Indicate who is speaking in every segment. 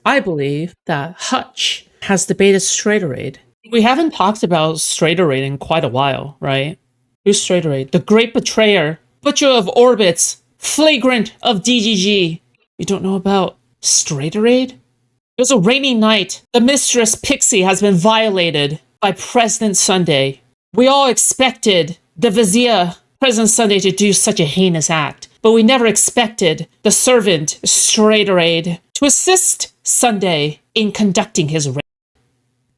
Speaker 1: I believe that Hutch has debated Straighterade. We haven't talked about Straighterade in quite a while, right? Who's Straighterade? The great betrayer, butcher of orbits, flagrant of DGG. You don't know about Straighterade? It was a rainy night. The mistress Pixie has been violated by President Sunday. We all expected the vizier, President Sunday, to do such a heinous act, but we never expected the servant, Straighterade, to assist Sunday in conducting his raid.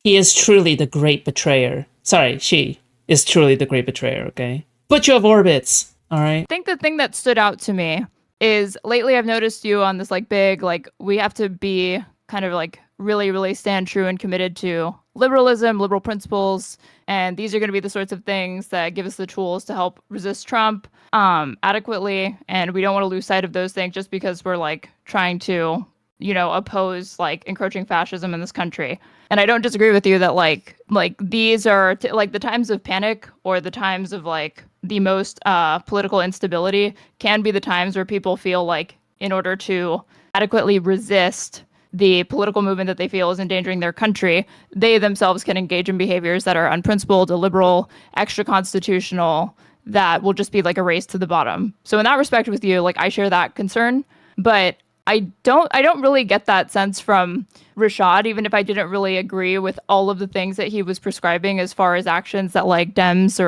Speaker 1: He is truly the great betrayer. Sorry, she is truly the great betrayer, okay? Butcher of orbits, all right?
Speaker 2: I think the thing that stood out to me is lately I've noticed you on this like big, like we have to be kind of like really, really stand true and committed to liberalism, liberal principles, and these are going to be the sorts of things that give us the tools to help resist Trump adequately, and we don't want to lose sight of those things just because we're like trying to, you know, oppose like encroaching fascism in this country. And I don't disagree with you that like these are like the times of panic or the times of like the most political instability can be the times where people feel like in order to adequately resist the political movement that they feel is endangering their country, they themselves can engage in behaviors that are unprincipled, illiberal, extra-constitutional, that will just be like a race to the bottom. So in that respect with you, like I share that concern, but I don't really get that sense from Rashad, even if I didn't really agree with all of the things that he was prescribing as far as actions that like Dems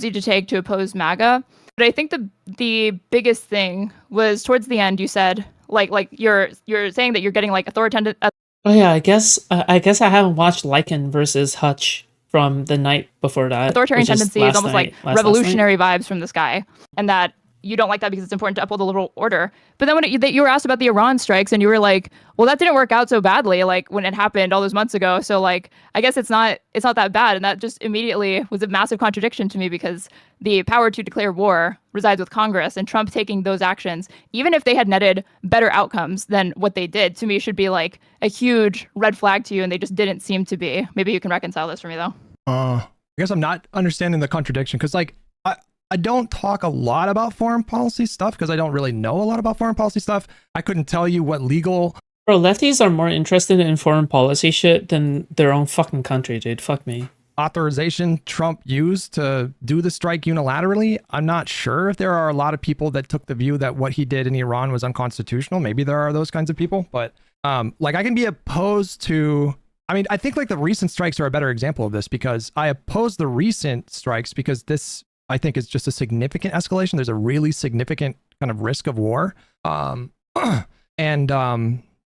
Speaker 2: need to take to oppose MAGA. But I think the biggest thing was towards the end, you said, like you're saying that you're getting like authoritarian.
Speaker 1: Oh yeah, I guess I haven't watched Lycan versus Hutch from the night before that.
Speaker 2: Authoritarian tendencies, almost like revolutionary vibes from this guy, and that you don't like that because it's important to uphold the liberal order. But then when you were asked about the Iran strikes, and you were like, well, that didn't work out so badly, like when it happened all those months ago. So like, I guess it's not that bad. And that just immediately was a massive contradiction to me, because the power to declare war resides with Congress, and Trump taking those actions, even if they had netted better outcomes than what they did, to me should be like a huge red flag to you. And they just didn't seem to be. Maybe you can reconcile this for me though.
Speaker 3: I guess I'm not understanding the contradiction, because like, I don't talk a lot about foreign policy stuff because I don't really know a lot about foreign policy stuff. I couldn't tell you what legal...
Speaker 1: Bro, lefties are more interested in foreign policy shit than their own fucking country, dude. Fuck me.
Speaker 3: Authorization Trump used to do the strike unilaterally. I'm not sure if there are a lot of people that took the view that what he did in Iran was unconstitutional. Maybe there are those kinds of people, but like I can be opposed to... I mean, I think like the recent strikes are a better example of this, because I oppose the recent strikes because this, I think, is just a significant escalation. There's a really significant kind of risk of war. And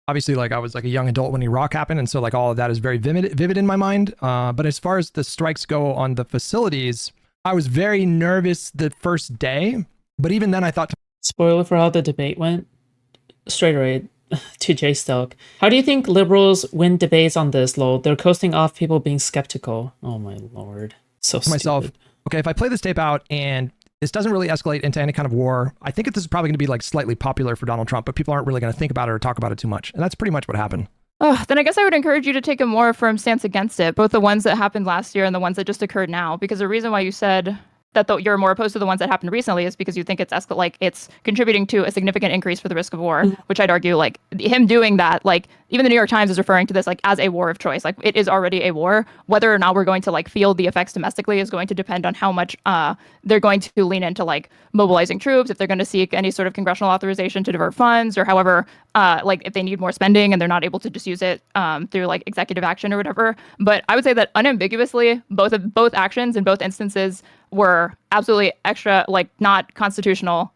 Speaker 3: obviously, like I was like a young adult when Iraq happened. And so like all of that is very vivid in my mind. But as far as the strikes go on the facilities, I was very nervous the first day. But even then I thought...
Speaker 1: Spoiler for how the debate went. Straighterade to J Stoke. How do you think liberals win debates on this, lol? They're coasting off people being skeptical. Oh my lord. So stupid.
Speaker 3: Myself, okay, if I play this tape out and this doesn't really escalate into any kind of war, I think this is probably going to be like slightly popular for Donald Trump, but people aren't really going to think about it or talk about it too much. And that's pretty much what happened.
Speaker 2: Oh, then I guess I would encourage you to take a more firm stance against it, both the ones that happened last year and the ones that just occurred now, because the reason why you said that you're more opposed to the ones that happened recently is because you think it's contributing to a significant increase for the risk of war, which I'd argue like him doing that, like even the New York Times is referring to this like as a war of choice. Like it is already a war. Whether or not we're going to like feel the effects domestically is going to depend on how much they're going to lean into like mobilizing troops, if they're going to seek any sort of congressional authorization to divert funds, or however, like if they need more spending and they're not able to just use it through like executive action or whatever. But I would say that unambiguously, both actions in both instances were absolutely extra, like not constitutional.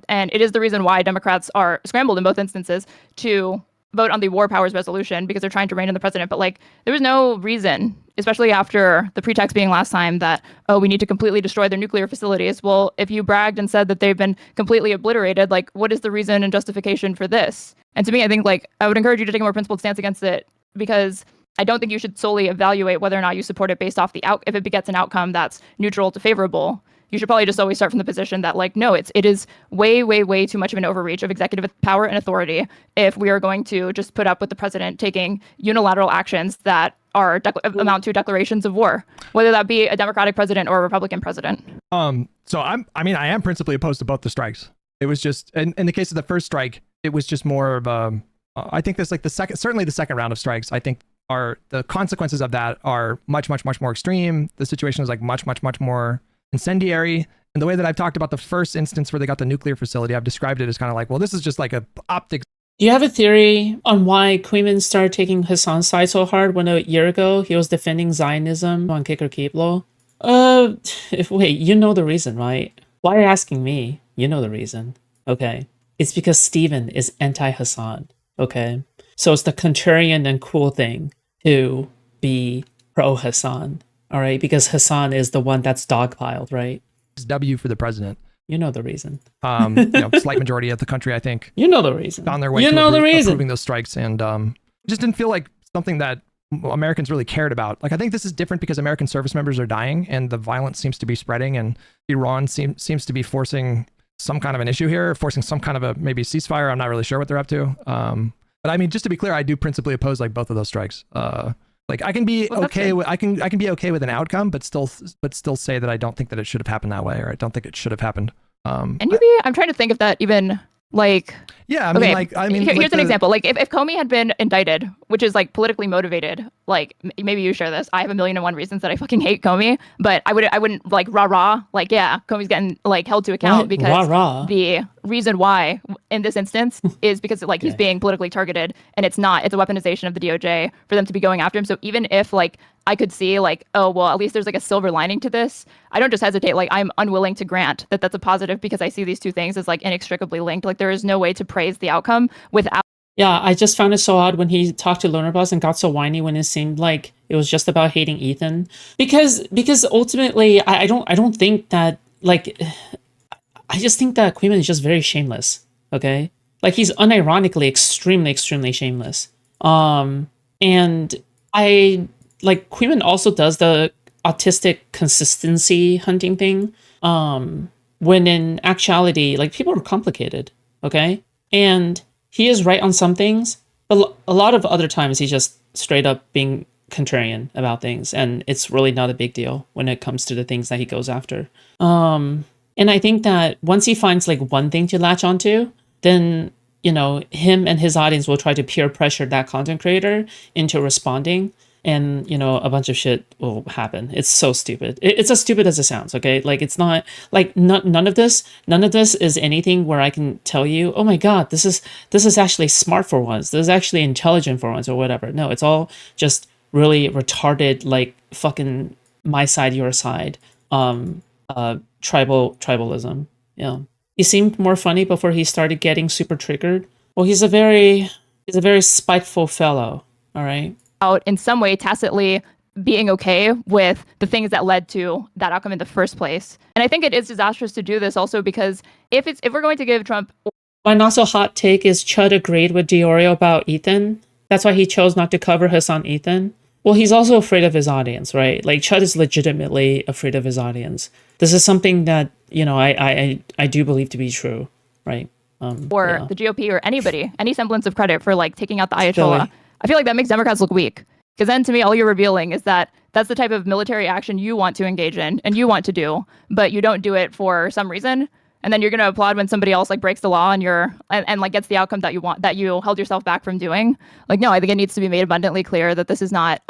Speaker 2: And it is the reason why Democrats are scrambled in both instances to vote on the war powers resolution, because they're trying to rein in the president. But like, there was no reason, especially after the pretext being last time that, oh, we need to completely destroy their nuclear facilities. Well, if you bragged and said that they've been completely obliterated, like what is the reason and justification for this? And to me, I think like I would encourage you to take a more principled stance against it, because I don't think you should solely evaluate whether or not you support it based off if it begets an outcome that's neutral to favorable. You should probably just always start from the position that like, no, it is way, way, way too much of an overreach of executive power and authority if we are going to just put up with the president taking unilateral actions that are amount to declarations of war, whether that be a Democratic president or a Republican president.
Speaker 3: So I am principally opposed to both the strikes. It was just, in the case of the first strike, it was just more of I think this, like certainly the second round of strikes, I think are the consequences of that are much more extreme. The situation is like much more incendiary. And the way that I've talked about the first instance where they got the nuclear facility, I've described it as kind of like, well, this is just like a optics.
Speaker 1: Do you have a theory on why Queeman started taking Hassan's side so hard when a year ago he was defending Zionism on Kick or Keep Law? Wait, you know the reason, right? Why are you asking me? You know the reason. Okay. It's because Steven is anti-Hassan. Okay. So it's the contrarian and cool thing to be pro-Hassan. All right. Because Hassan is the one that's dogpiled, right?
Speaker 3: It's W for the president.
Speaker 1: You know the reason.
Speaker 3: Slight majority of the country, I think.
Speaker 1: You know the reason.
Speaker 3: On their way to approving those strikes. And it just didn't feel like something that Americans really cared about. Like, I think this is different because American service members are dying and the violence seems to be spreading, and Iran seems to be forcing some kind of an issue here, forcing some kind of a maybe ceasefire. I'm not really sure what they're up to. But I mean, just to be clear, I do principally oppose like both of those strikes. Like I can be okay with I can be okay with an outcome, but still say that I don't think that it should have happened that way, or I don't think it should have happened.
Speaker 2: I'm trying to think if that even like.
Speaker 3: Yeah,
Speaker 2: here's an example. Like if Comey had been indicted, which is like politically motivated, like maybe you share this. I have 1,000,001 reasons that I fucking hate Comey, but I wouldn't like rah like, yeah, Comey's getting like held to account because the reason why in this instance is because like he's being politically targeted, and it's a weaponization of the DOJ for them to be going after him. So even if like I could see like, oh, well, at least there's like a silver lining to this, I don't just hesitate. Like I'm unwilling to grant that that's a positive because I see these two things as like inextricably linked. Like there is no way to praise the outcome without.
Speaker 1: Yeah, I just found it so odd when he talked to Loner Boss and got so whiny when it seemed like it was just about hating Ethan. Because ultimately, I don't think that, like, I just think that Queeman is just very shameless, okay? Like, he's unironically extremely shameless. And like, Queeman also does the autistic consistency hunting thing, when in actuality, like, people are complicated, okay? And he is right on some things, but a lot of other times he's just straight up being contrarian about things, and it's really not a big deal when it comes to the things that he goes after. And I think that once he finds like one thing to latch onto, then, you know, him and his audience will try to peer pressure that content creator into responding, and, you know, a bunch of shit will happen. It's so stupid. It's as stupid as it sounds, okay? Like, it's not, like, none of this is anything where I can tell you, oh my god, this is actually smart for once. This is actually intelligent for once, or whatever. No, it's all just really retarded, like, fucking my side, your side, tribalism. Yeah. He seemed more funny before he started getting super triggered. Well, he's a very spiteful fellow, all right?
Speaker 2: Out in some way tacitly being okay with the things that led to that outcome in the first place. And I think it is disastrous to do this also because if we're going to give Trump...
Speaker 1: My not so hot take is Chud agreed with Diorio about Ethan. That's why he chose not to cover Hassan Ethan. Well, he's also afraid of his audience, right? Like, Chud is legitimately afraid of his audience. This is something that, you know, I do believe to be true, right?
Speaker 2: Or the GOP or anybody, any semblance of credit for like taking out the Ayatollah. I feel like that makes Democrats look weak. Because then to me, all you're revealing is that that's the type of military action you want to engage in and you want to do, but you don't do it for some reason. And then you're going to applaud when somebody else like breaks the law and like gets the outcome that you want, that you held yourself back from doing. Like, no, I think it needs to be made abundantly clear that this is not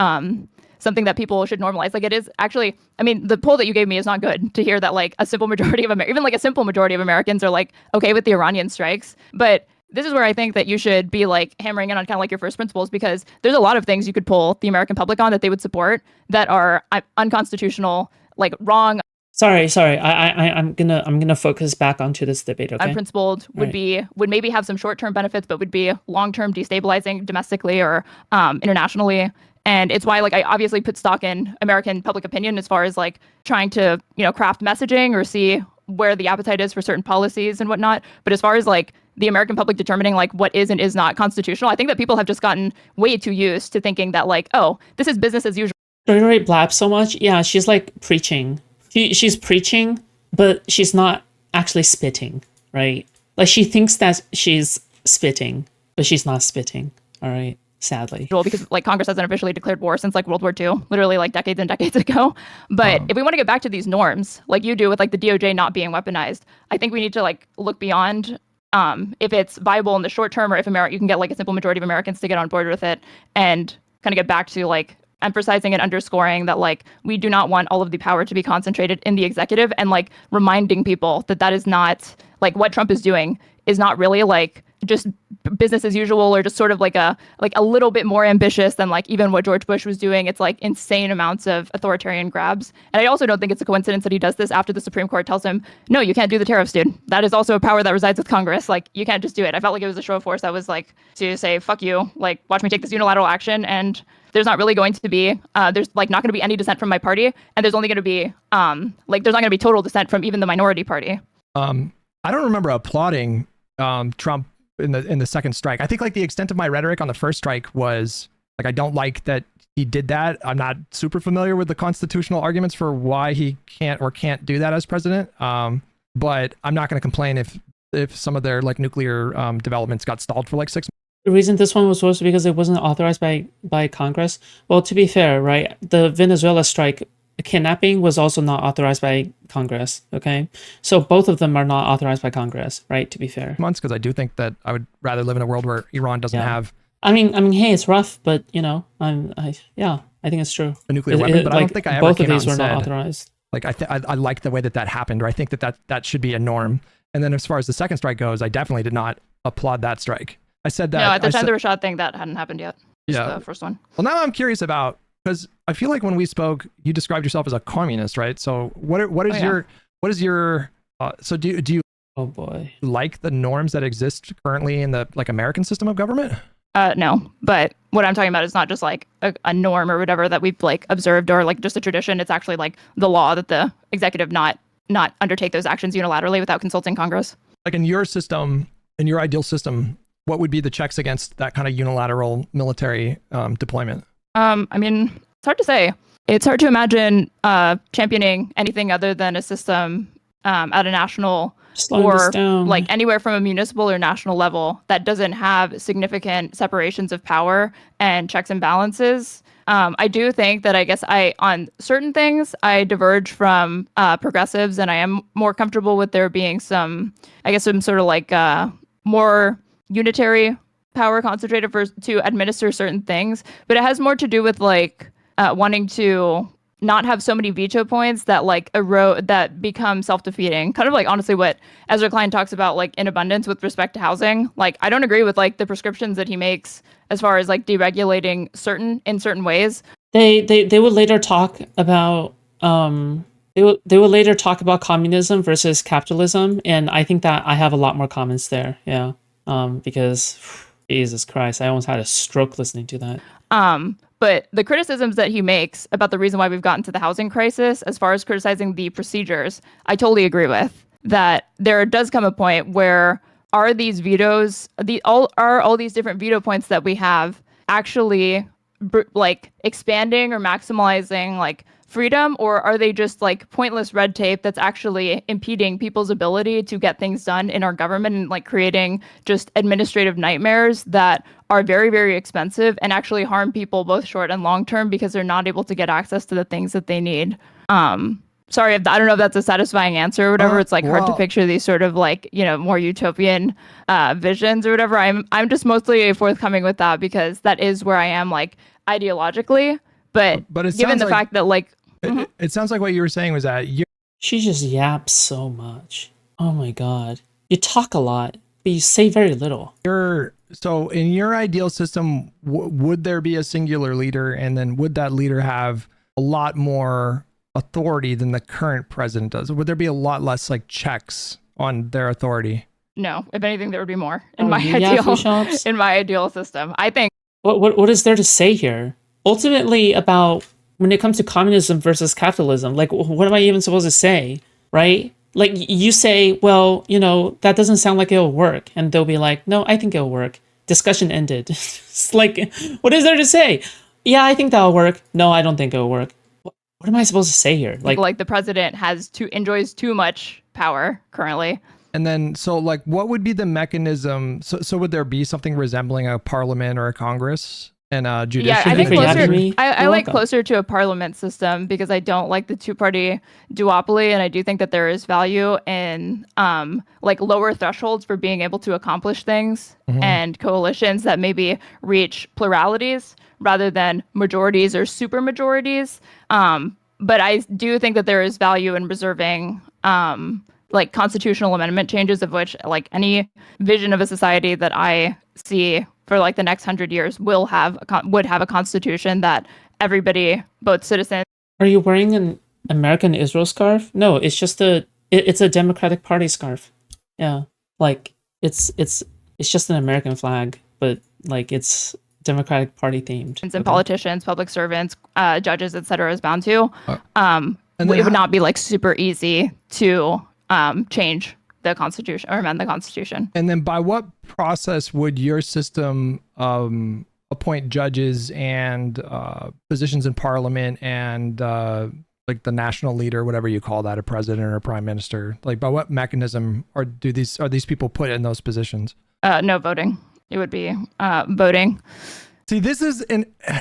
Speaker 2: something that people should normalize. Like, it is actually, I mean, the poll that you gave me is not good to hear that like a simple majority of even like a simple majority of Americans are like okay with the Iranian strikes. But this is where I think that you should be like hammering in on kind of like your first principles, because there's a lot of things you could poll the American public on that they would support that are unconstitutional, like wrong.
Speaker 1: Sorry. I'm gonna focus back onto this debate. Okay.
Speaker 2: Unprincipled would maybe have some short-term benefits, but would be long-term destabilizing domestically or internationally. And it's why like I obviously put stock in American public opinion as far as like trying to, you know, craft messaging or see where the appetite is for certain policies and whatnot. But as far as like the American public determining like what is and is not constitutional, I think that people have just gotten way too used to thinking that like, oh, this is business as usual.
Speaker 1: Straighterade blabs so much. Yeah, she's like preaching. She's preaching, but she's not actually spitting, right? Like, she thinks that she's spitting, but she's not spitting, all right? Sadly.
Speaker 2: Because like Congress hasn't officially declared war since like World War II, literally like decades and decades ago. But if we want to get back to these norms, like you do with like the DOJ not being weaponized, I think we need to like look beyond if it's viable in the short term, or if you can get like a simple majority of Americans to get on board with it, and kind of get back to like emphasizing and underscoring that like we do not want all of the power to be concentrated in the executive, and like reminding people that that is not like what Trump is doing is not really like just business as usual, or just sort of like a little bit more ambitious than like even what George Bush was doing. It's like insane amounts of authoritarian grabs. And I also don't think it's a coincidence that he does this after the Supreme Court tells him, no, you can't do the tariffs, dude. That is also a power that resides with Congress. Like, you can't just do it. I felt like it was a show of force that was like to say, fuck you, like watch me take this unilateral action. And there's not really going to be, there's like not going to be any dissent from my party. And there's only going to be, like, there's not going to be total dissent from even the minority party.
Speaker 3: I don't remember applauding Trump in the second strike. I think like the extent of my rhetoric on the first strike was like, I don't like that he did that. I'm not super familiar with the constitutional arguments for why he can't or can't do that as president. But I'm not going to complain if some of their like nuclear developments got stalled for like 6 months.
Speaker 1: The reason this one was supposed to be because it wasn't authorized by Congress. Well, to be fair, right, the Venezuela strike, kidnapping was also not authorized by Congress. Okay, so both of them are not authorized by Congress, right? To be fair,
Speaker 3: Months, because I do think that I would rather live in a world where Iran doesn't have.
Speaker 1: I mean, hey, it's rough, but you know, I think it's true.
Speaker 3: A nuclear weapon, but I don't think I ever
Speaker 1: both of
Speaker 3: came out
Speaker 1: these were
Speaker 3: and
Speaker 1: not
Speaker 3: said,
Speaker 1: authorized.
Speaker 3: like I like the way that happened, or I think that should be a norm. And then as far as the second strike goes, I definitely did not applaud that strike. I said that.
Speaker 2: No, at the time the Rashad thing, that hadn't happened yet.
Speaker 3: Yeah,
Speaker 2: the first one.
Speaker 3: Well, now I'm curious about, because I feel like when we spoke, you described yourself as a communist, right? So what is your so do you
Speaker 1: oh boy
Speaker 3: like the norms that exist currently in the like American system of government?
Speaker 2: No, but what I'm talking about is not just like a norm or whatever that we've like observed or like just a tradition. It's actually like the law that the executive not undertake those actions unilaterally without consulting Congress. Like
Speaker 3: in your system, in your ideal system, what would be the checks against that kind of unilateral military deployment?
Speaker 2: I mean, it's hard to say. It's hard to imagine championing anything other than a system at a national or like anywhere from a municipal or national level that doesn't have significant separations of power and checks and balances. I do think that on certain things, I diverge from progressives, and I am more comfortable with there being some sort of like more unitary power concentrated to administer certain things. But it has more to do with like wanting to not have so many veto points that like erode, that become self-defeating. Kind of like honestly what Ezra Klein talks about like in abundance with respect to housing. Like I don't agree with like the prescriptions that he makes as far as like deregulating in certain ways.
Speaker 1: They would later talk about they would later talk about communism versus capitalism, and I think that I have a lot more comments there. Yeah. Because Jesus Christ, I almost had a stroke listening to that.
Speaker 2: But the criticisms that he makes about the reason why we've gotten to the housing crisis, as far as criticizing the procedures, I totally agree with. That there does come a point where are these vetoes, all these different veto points that we have actually like expanding or maximizing like freedom, or are they just like pointless red tape that's actually impeding people's ability to get things done in our government and like creating just administrative nightmares that are very, very expensive and actually harm people both short and long term because they're not able to get access to the things that they need. Sorry, I don't know if that's a satisfying answer or whatever. It's like hard to picture these sort of like, you know, more utopian visions or whatever. I'm just mostly forthcoming with that because that is where I am like ideologically. But given the fact that like,
Speaker 3: it sounds like what you were saying was that
Speaker 1: she just yaps so much. Oh my God. You talk a lot, but you say very little.
Speaker 3: So in your ideal system, would there be a singular leader, and then would that leader have a lot more authority than the current president does? Would there be a lot less like checks on their authority?
Speaker 2: No, if anything, there would be more in my ideal system. I think.
Speaker 1: What is there to say here? Ultimately, about when it comes to communism versus capitalism, like what am I even supposed to say, right? Like you say, well, you know, that doesn't sound like it'll work, and they'll be like, no, I think it'll work. Discussion ended. It's like, what is there to say? Yeah, I think that'll work. No, I don't think it'll work. What am I supposed to say here?
Speaker 2: Like the president enjoys too much power currently.
Speaker 3: And then, so like, what would be the mechanism? So would there be something resembling a parliament or a Congress and
Speaker 2: Yeah,
Speaker 3: judiciary.
Speaker 2: I think
Speaker 1: Thank you for having
Speaker 2: closer.
Speaker 1: me.
Speaker 2: I
Speaker 1: You're
Speaker 2: like
Speaker 1: welcome.
Speaker 2: closer to a parliament system because I don't like the two-party duopoly, and I do think that there is value in like lower thresholds for being able to accomplish things and coalitions that maybe reach pluralities rather than majorities or super majorities. But I do think that there is value in reserving like constitutional amendment changes, of which like any vision of a society that I see for like the next 100 years will have would have a constitution that everybody, both citizens.
Speaker 1: Are you wearing an American Israel scarf? No, it's just it's a Democratic Party scarf. Yeah, like it's just an American flag, but like it's Democratic Party themed.
Speaker 2: And politicians, public servants, judges, etc., is bound to.
Speaker 3: And then
Speaker 2: It would not be like super easy to change the Constitution or amend the Constitution.
Speaker 3: And then by what process would your system appoint judges and positions in parliament and like the national leader, whatever you call that, a president or a prime minister? Like by what mechanism are these people put in those positions?
Speaker 2: No voting. It would be voting.
Speaker 3: See,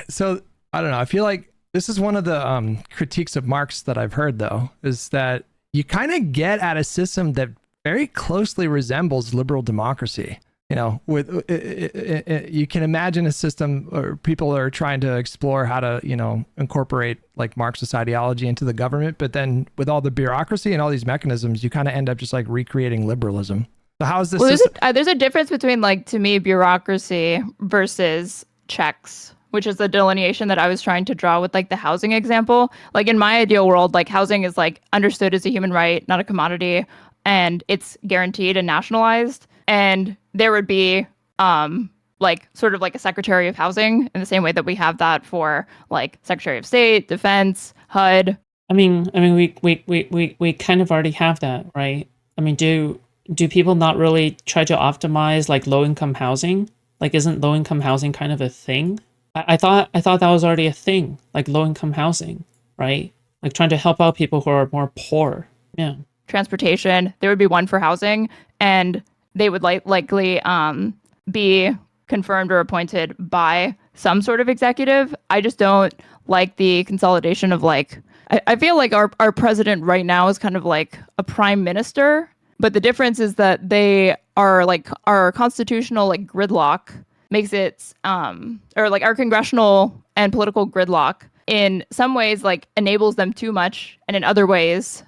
Speaker 3: so I don't know. I feel like this is one of the critiques of Marx that I've heard, though, is that you kind of get at a system that very closely resembles liberal democracy. You know, you can imagine a system where people are trying to explore how to, incorporate like Marxist ideology into the government, but then with all the bureaucracy and all these mechanisms, you kind of end up just like recreating liberalism. So how is this?
Speaker 2: Well, there's a difference between like, to me, bureaucracy versus checks, which is the delineation that I was trying to draw with like the housing example. Like in my ideal world, like housing is like understood as a human right, not a commodity, and it's guaranteed and nationalized. And there would be like sort of like a Secretary of Housing in the same way that we have that for like Secretary of State, Defense, HUD.
Speaker 1: I mean, we kind of already have that, right? I mean, do people not really try to optimize like low income housing? Like, isn't low income housing kind of a thing? I thought that was already a thing, like low income housing, right? Like trying to help out people who are more poor. Yeah.
Speaker 2: Transportation, there would be one for housing, and they would likely be confirmed or appointed by some sort of executive. I just don't like the consolidation of like, I feel like our president right now is kind of like a prime minister, but the difference is that they are like our constitutional like gridlock makes it, or like our congressional and political gridlock in some ways like enables them too much, and in other ways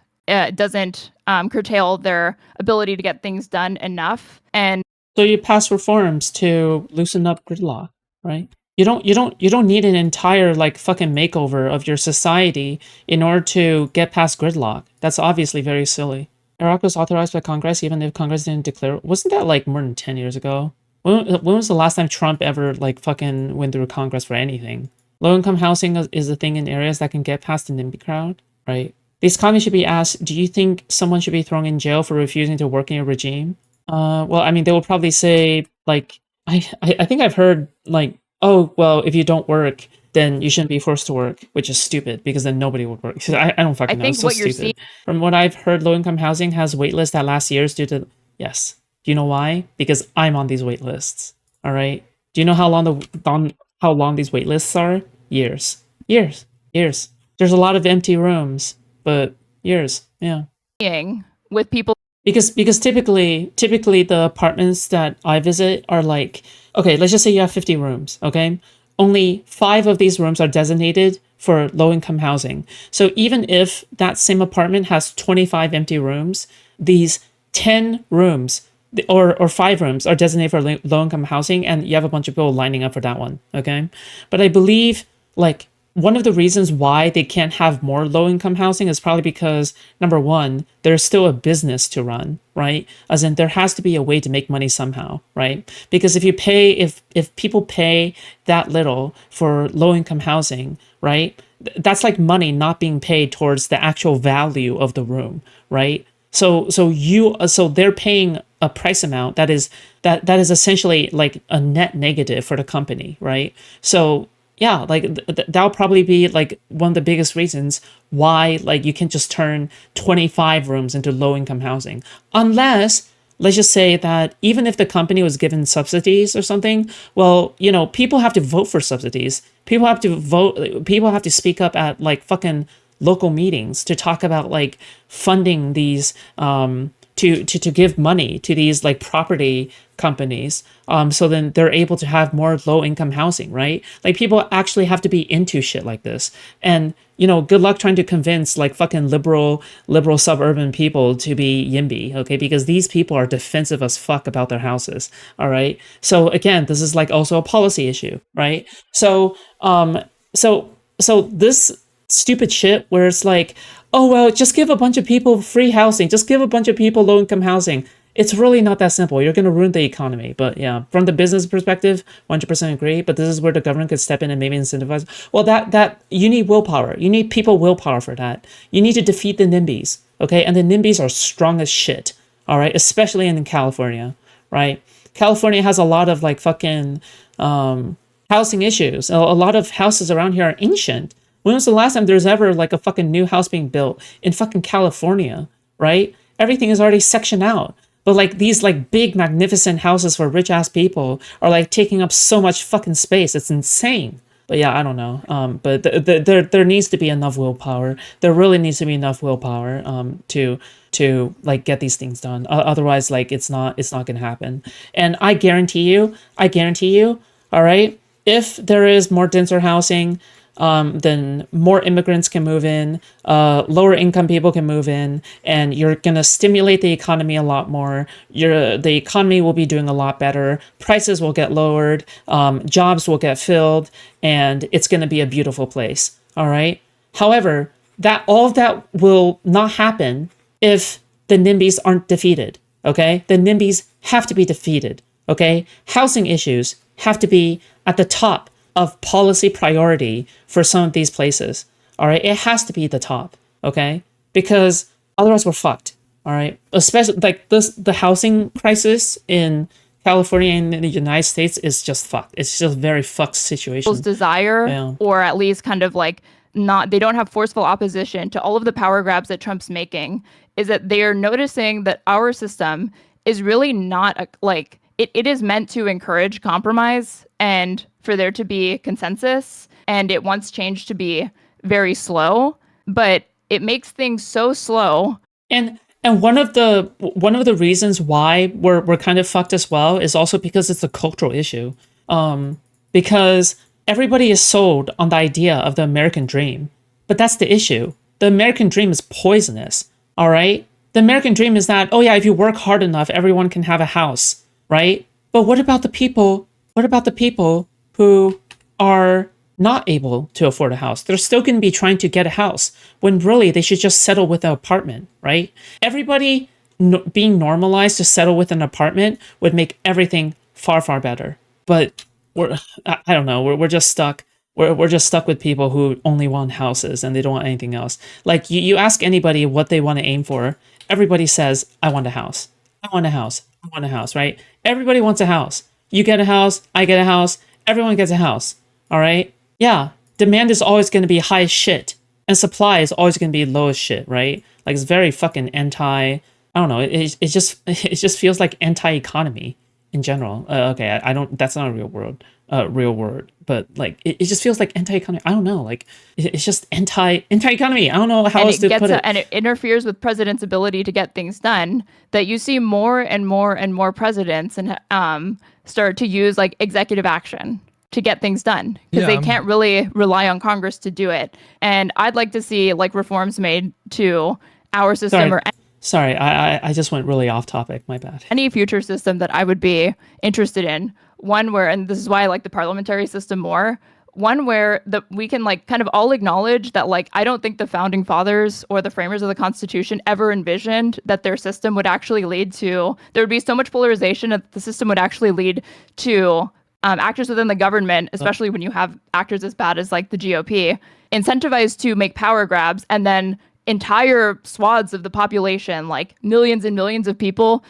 Speaker 2: doesn't curtail their ability to get things done enough. And
Speaker 1: so you pass reforms to loosen up gridlock, right? You don't need an entire like fucking makeover of your society in order to get past gridlock. That's obviously very silly. Iraq was authorized by Congress even if Congress didn't declare. Wasn't that like more than 10 years ago? When was the last time Trump ever like fucking went through Congress for anything? Low-income housing is a thing in areas that can get past the NIMBY crowd, right? These comments should be asked, do you think someone should be thrown in jail for refusing to work in a regime? Well, I mean, they will probably say, like, I think I've heard, like, oh, well, if you don't work, then you shouldn't be forced to work, which is stupid, because then nobody would work. I don't fucking know.
Speaker 2: think
Speaker 1: It's so
Speaker 2: what you're
Speaker 1: stupid. From what I've heard, low-income housing has wait lists that last years due to... Yes. Do you know why? Because I'm on these wait lists. All right? Do you know how long these wait lists are? Years. Years. There's a lot of empty rooms, but years. Yeah.
Speaker 2: with people.
Speaker 1: Because typically the apartments that I visit are like, okay, let's just say you have 50 rooms, okay? Only 5 of these rooms are designated for low-income housing. So even if that same apartment has 25 empty rooms, these 10 rooms or 5 rooms are designated for low-income housing, and you have a bunch of people lining up for that one, okay? But I believe, like, one of the reasons why they can't have more low-income housing is probably because, number one, there's still a business to run, right? As in, there has to be a way to make money somehow, right? Because if people pay that little for low-income housing, right, that's like money not being paid towards the actual value of the room, right? So they're paying a price amount that is essentially like a net negative for the company, right? So yeah, like that'll probably be like one of the biggest reasons why like you can just turn 25 rooms into low income housing, unless let's just say that even if the company was given subsidies or something, well, you know, people have to vote for subsidies. People have to vote. People have to speak up at like fucking local meetings to talk about like funding these to give money to these like property companies, so then they're able to have more low income housing, right? Like people actually have to be into shit like this. And you know, good luck trying to convince like fucking liberal suburban people to be YIMBY, okay? Because these people are defensive as fuck about their houses, all right? So again, this is like also a policy issue, right? So so this stupid shit where it's like, oh well, just give a bunch of people free housing, just give a bunch of people low income housing. It's really not that simple. You're going to ruin the economy. But yeah, from the business perspective, 100% agree. But this is where the government could step in and maybe incentivize. Well, that you need willpower. You need people willpower for that. You need to defeat the NIMBYs, okay? And the NIMBYs are strong as shit, all right? Especially in California, right? California has a lot of like fucking housing issues. A lot of houses around here are ancient. When was the last time there's ever like a fucking new house being built in fucking California, right? Everything is already sectioned out. But like these like big magnificent houses for rich ass people are like taking up so much fucking space. It's insane. But yeah, I don't know. But there needs to be enough willpower. There really needs to be enough willpower to like get these things done. Otherwise, like it's not gonna happen. And I guarantee you, all right, if there is more denser housing, then more immigrants can move in, lower income people can move in, and you're going to stimulate the economy a lot more. The economy will be doing a lot better. Prices will get lowered. Jobs will get filled, and it's going to be a beautiful place. All right. However, all of that will not happen if the NIMBYs aren't defeated. Okay. The NIMBYs have to be defeated. Okay. Housing issues have to be at the top of policy priority for some of these places. All right. It has to be the top. Okay. Because otherwise we're fucked. All right. Especially like the housing crisis in California and in the United States is just fucked. It's just a very fucked situation.
Speaker 2: People's desire, or at least kind of like they don't have forceful opposition to all of the power grabs that Trump's making, is that they are noticing that our system is really not it is meant to encourage compromise and for there to be consensus, and it wants change to be very slow, but it makes things so slow.
Speaker 1: And one of the reasons why we're kind of fucked as well is also because it's a cultural issue. Because everybody is sold on the idea of the American dream, but that's the issue. The American dream is poisonous. All right, the American dream is that, oh yeah, if you work hard enough, everyone can have a house, right? But what about the people? What about the people who are not able to afford a house? They're still going to be trying to get a house when really they should just settle with an apartment, right? Everybody being normalized to settle with an apartment would make everything far, far better. But I don't know, we're just stuck. We're just stuck with people who only want houses and they don't want anything else. Like you ask anybody what they want to aim for, everybody says, I want a house. I want a house. I want a house, right? Everybody wants a house. You get a house, I get a house, everyone gets a house, all right? Yeah, demand is always going to be high as shit, and supply is always going to be low as shit, right? Like it's very fucking I don't know, it just feels like anti-economy in general. Okay, I don't, that's not a real word, but like it just feels like anti-economy. I don't know, like it's just anti-economy. I don't know how else to put it.
Speaker 2: And it interferes with presidents' ability to get things done. That you see more and more and more presidents and start to use like executive action to get things done because they can't really rely on Congress to do it. And I'd like to see like reforms made to our system.
Speaker 1: Sorry, I just went really off topic. My bad.
Speaker 2: Any future system that I would be interested in, one where, and this is why I like the parliamentary system more, one where we can like kind of all acknowledge that like I don't think the founding fathers or the framers of the Constitution ever envisioned that their system would actually lead to, there would be so much polarization that the system would actually lead to actors within the government, especially when you have actors as bad as like the GOP, incentivized to make power grabs, and then entire swaths of the population, like millions and millions of people,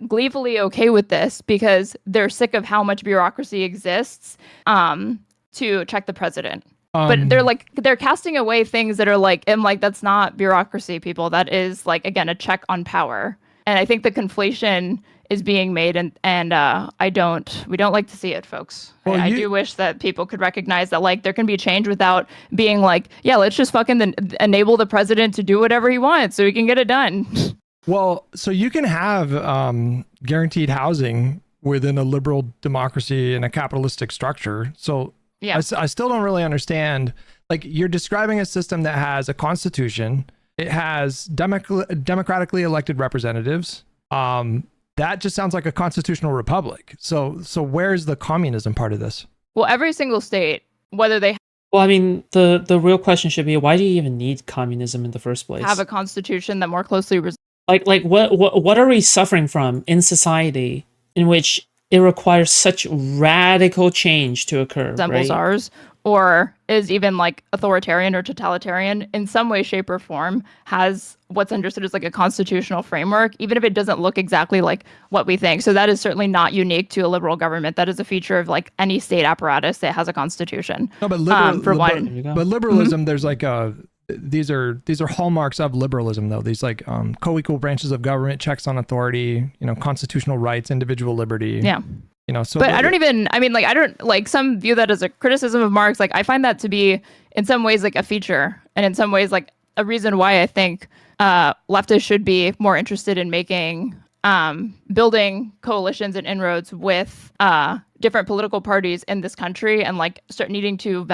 Speaker 2: gleefully okay with this because they're sick of how much bureaucracy exists to check the president. But they're casting away things that are like, and like that's not bureaucracy, people. That is like, again, a check on power. And I think the conflation is being made, and we don't like to see it, folks.
Speaker 3: Well,
Speaker 2: I do wish that people could recognize that like there can be change without being like, yeah, let's just fucking enable the president to do whatever he wants so he can get it done.
Speaker 3: Well, so you can have guaranteed housing within a liberal democracy and a capitalistic structure. So
Speaker 2: Yeah.
Speaker 3: I still don't really understand. Like, you're describing a system that has a constitution. It has democratically elected representatives. That just sounds like a constitutional republic. So where's the communism part of this?
Speaker 2: Well, every single state, whether they
Speaker 1: Well, I mean, the real question should be, why do you even need communism in the first place?
Speaker 2: have a constitution that more closely
Speaker 1: like what are we suffering from in society in which it requires such radical change to occur,
Speaker 2: resembles
Speaker 1: right?
Speaker 2: ours, or is even like authoritarian or totalitarian in some way, shape, or form, has what's understood as like a constitutional framework, even if it doesn't look exactly like what we think. So that is certainly not unique to a liberal government. That is a feature of like any state apparatus that has a constitution.
Speaker 3: No, but
Speaker 2: But
Speaker 3: liberalism, there's like these are hallmarks of liberalism, though. These like co-equal branches of government, checks on authority, constitutional rights, individual liberty.
Speaker 2: Yeah.
Speaker 3: So
Speaker 2: but I don't like, some view that as a criticism of Marx. Like, I find that to be in some ways like a feature, and in some ways like a reason why I think leftists should be more interested in making building coalitions and inroads with different political parties in this country, and like start needing to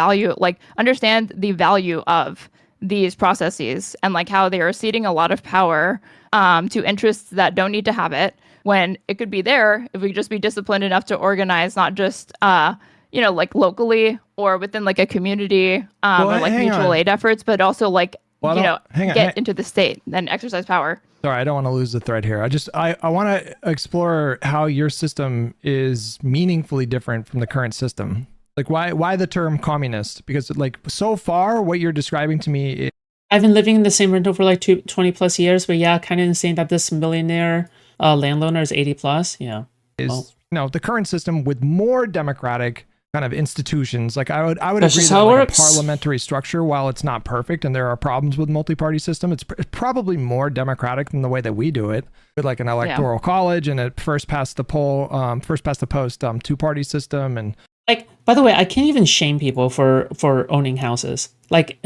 Speaker 2: understand the value of these processes, and like how they are ceding a lot of power to interests that don't need to have it, when it could be there if we could just be disciplined enough to organize, not just like locally or within like a community or like mutual aid efforts, but also like get into the state and exercise power.
Speaker 3: Sorry, I don't want to lose the thread here. I want to explore how your system is meaningfully different from the current system. Like, why the term communist? Because like, so far what you're describing to me is,
Speaker 1: I've been living in the same rental for like 20 plus years, but yeah, kind of insane that this millionaire landowner is 80 plus. Yeah.
Speaker 3: The current system with more democratic kind of institutions. Like, I would agree that like a parliamentary structure, while it's not perfect and there are problems with multi-party system, it's probably more democratic than the way that we do it, with like an electoral college and a first past the post two-party system. And
Speaker 1: like, by the way, I can't even shame people for owning houses. Like,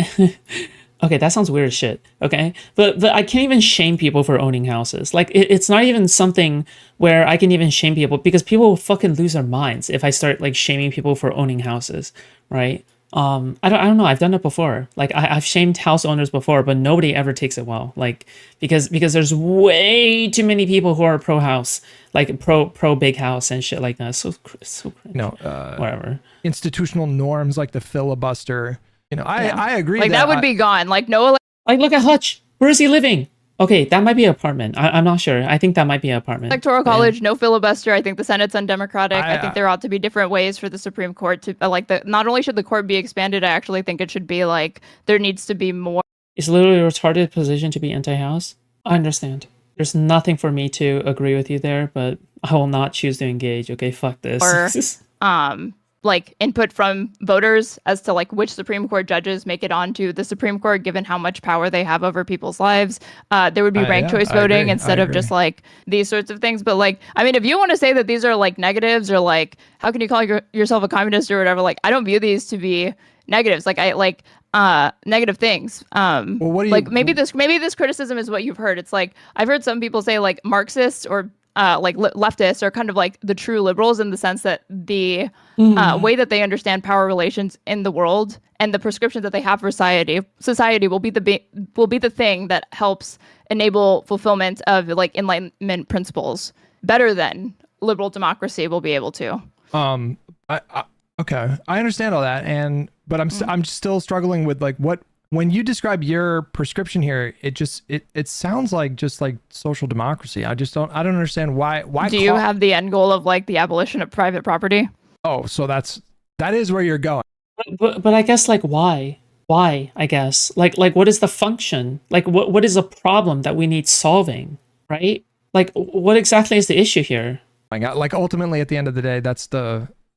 Speaker 1: okay, that sounds weird as shit. Okay, but I can't even shame people for owning houses. Like, it's not even something where I can even shame people, because people will fucking lose their minds if I start like shaming people for owning houses, right? I don't know. I've done it before. Like, I've shamed house owners before, but nobody ever takes it well. Like, because there's way too many people who are pro house, like pro big house and shit like that. So cringe. Whatever.
Speaker 3: Institutional norms like the filibuster. I agree.
Speaker 2: Like, that would be gone. Like, no.
Speaker 1: Like, look at Hutch. Where is he living? Okay, that might be an apartment. I'm not sure. I think that might be an apartment.
Speaker 2: Electoral college, no filibuster. I think the Senate's undemocratic. I think there ought to be different ways for the Supreme Court to not only should the court be expanded, I actually think it should be like, there needs to be more.
Speaker 1: It's literally a retarded position to be anti-house. I understand. There's nothing for me to agree with you there, but I will not choose to engage. Okay, fuck this.
Speaker 2: Or like input from voters as to like which Supreme Court judges make it onto the Supreme Court, given how much power they have over people's lives. There would be ranked choice voting instead of just like these sorts of things. But like, I mean, if you want to say that these are like negatives, or like, how can you call yourself a communist or whatever? Like, I don't view these to be negatives. Like, I like negative things.
Speaker 3: Well, what do you,
Speaker 2: like maybe this criticism is what you've heard. It's like, I've heard some people say like Marxists or leftists are kind of like the true liberals, in the sense that the way that they understand power relations in the world and the prescriptions that they have for society will be the thing that helps enable fulfillment of like Enlightenment principles better than liberal democracy will be able to.
Speaker 3: Okay, I understand all that, but I'm still struggling with like what. When you describe your prescription here, it sounds like just like social democracy. I don't understand why.
Speaker 2: Do you have the end goal of like the abolition of private property?
Speaker 3: Oh, so that is where you're going.
Speaker 1: But I guess like why? I guess like what is the function? Like what is the problem that we need solving? Right? Like, what exactly is the issue here?
Speaker 3: My God, like ultimately at the end of the day,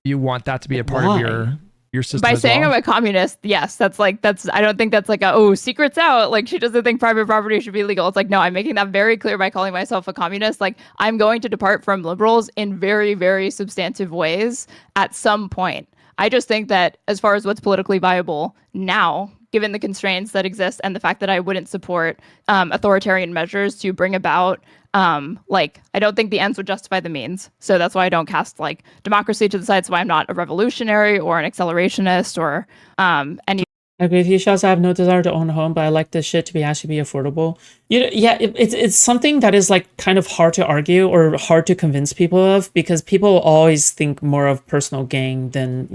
Speaker 3: you want that to be a part of your. your system
Speaker 2: By
Speaker 3: as
Speaker 2: saying
Speaker 3: well?
Speaker 2: I'm a communist, yes, that's I don't think that's like secret's out. Like she doesn't think private property should be legal. It's like, no, I'm making that very clear by calling myself a communist. Like I'm going to depart from liberals in very, very substantive ways at some point. I just think that as far as what's politically viable now, given the constraints that exist and the fact that I wouldn't support authoritarian measures to bring about I don't think the ends would justify the means. So that's why I don't cast like democracy to the side. So why I'm not a revolutionary or an accelerationist or any.
Speaker 1: I agree with you, Shaz. I have no desire to own a home, but I like this shit to be actually be affordable. It's something that is like kind of hard to argue or hard to convince people of, because people always think more of personal gain than,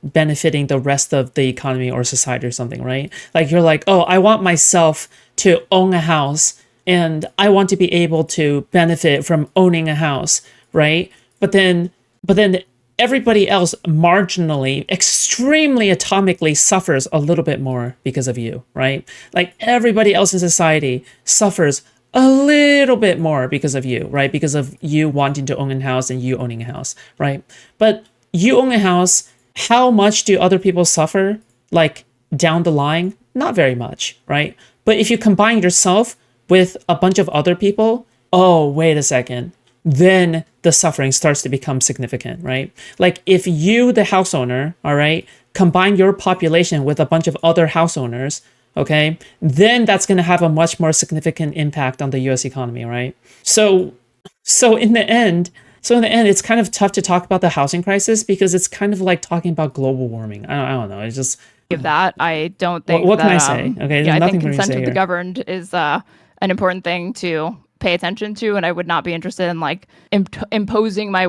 Speaker 1: benefiting the rest of the economy or society or something, right? Like you're like, oh, I want myself to own a house and I want to be able to benefit from owning a house, right? But then everybody else marginally, extremely atomically suffers a little bit more because of you, right? Like everybody else in society suffers a little bit more because of you, right? Because of you wanting to own a house and you owning a house, right? But you own a house, how much do other people suffer? Like down the line? Not very much, right? But if you combine yourself with a bunch of other people, oh, wait a second. Then the suffering starts to become significant, right? Like if you, the house owner, all right, combine your population with a bunch of other house owners, okay, then that's going to have a much more significant impact on the US economy, right? So in the end, it's kind of tough to talk about the housing crisis because it's kind of like talking about global warming. I don't know. It's just
Speaker 2: Give that. I don't think
Speaker 1: what
Speaker 2: that,
Speaker 1: can I say? Okay,
Speaker 2: yeah, I
Speaker 1: nothing
Speaker 2: think
Speaker 1: for me to
Speaker 2: consent
Speaker 1: say
Speaker 2: of the
Speaker 1: here.
Speaker 2: governed is an important thing to pay attention to, and I would not be interested in like imposing my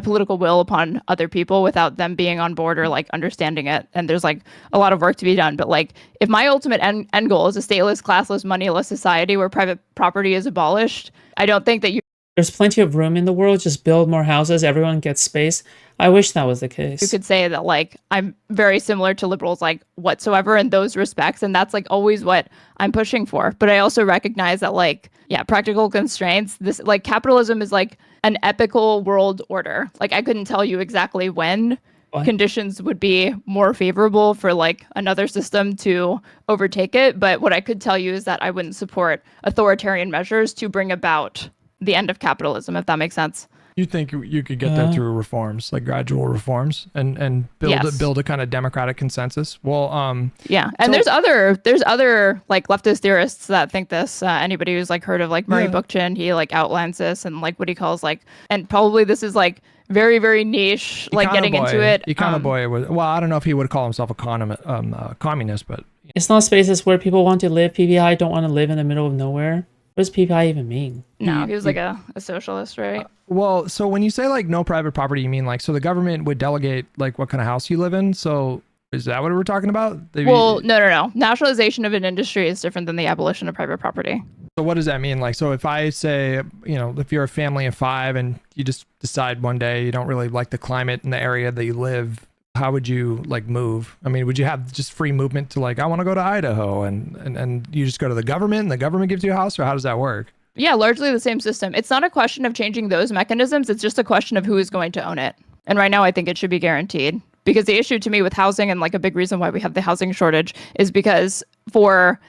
Speaker 2: political will upon other people without them being on board or like understanding it. And there's like a lot of work to be done. But like if my ultimate end goal is a stateless, classless, moneyless society where private property is abolished, I don't think that
Speaker 1: There's plenty of room in the world. Just build more houses. Everyone gets space. I wish that was the case.
Speaker 2: you could say that like I'm very similar to liberals like whatsoever in those respects, and that's like always what I'm pushing for. But I also recognize that like practical constraints, this like capitalism is like an epical world order. Like I couldn't tell you exactly when conditions would be more favorable for like another system to overtake it, but what I could tell you is that I wouldn't support authoritarian measures to bring about the end of capitalism, if that makes sense.
Speaker 3: You think you could get there through reforms, like gradual reforms, and build a kind of democratic consensus? Well,
Speaker 2: yeah, and there's other like leftist theorists that think this. Anybody who's like heard of like Murray Bookchin, he like outlines this and like what he calls like, and probably this is like very, very niche, like getting into it.
Speaker 3: Econoboy was, well, I don't know if he would call himself a communist, but
Speaker 1: it's not spaces where people want to live. PBI don't want to live in the middle of nowhere. What does PBI even mean?
Speaker 2: No, he was like a socialist, right?
Speaker 3: Well, so when you say like no private property, you mean like, so the government would delegate like what kind of house you live in? So is that what we're talking about?
Speaker 2: Well, no. Nationalization of an industry is different than the abolition of private property.
Speaker 3: So what does that mean? Like, so if I say, if you're a family of 5 and you just decide one day you don't really like the climate in the area that you live, how would you like move? I mean, would you have just free movement to like, I want to go to Idaho and you just go to the government and the government gives you a house, or how does that work?
Speaker 2: Yeah, largely the same system. It's not a question of changing those mechanisms. It's just a question of who is going to own it. And right now I think it should be guaranteed, because the issue to me with housing, and like a big reason why we have the housing shortage, is because for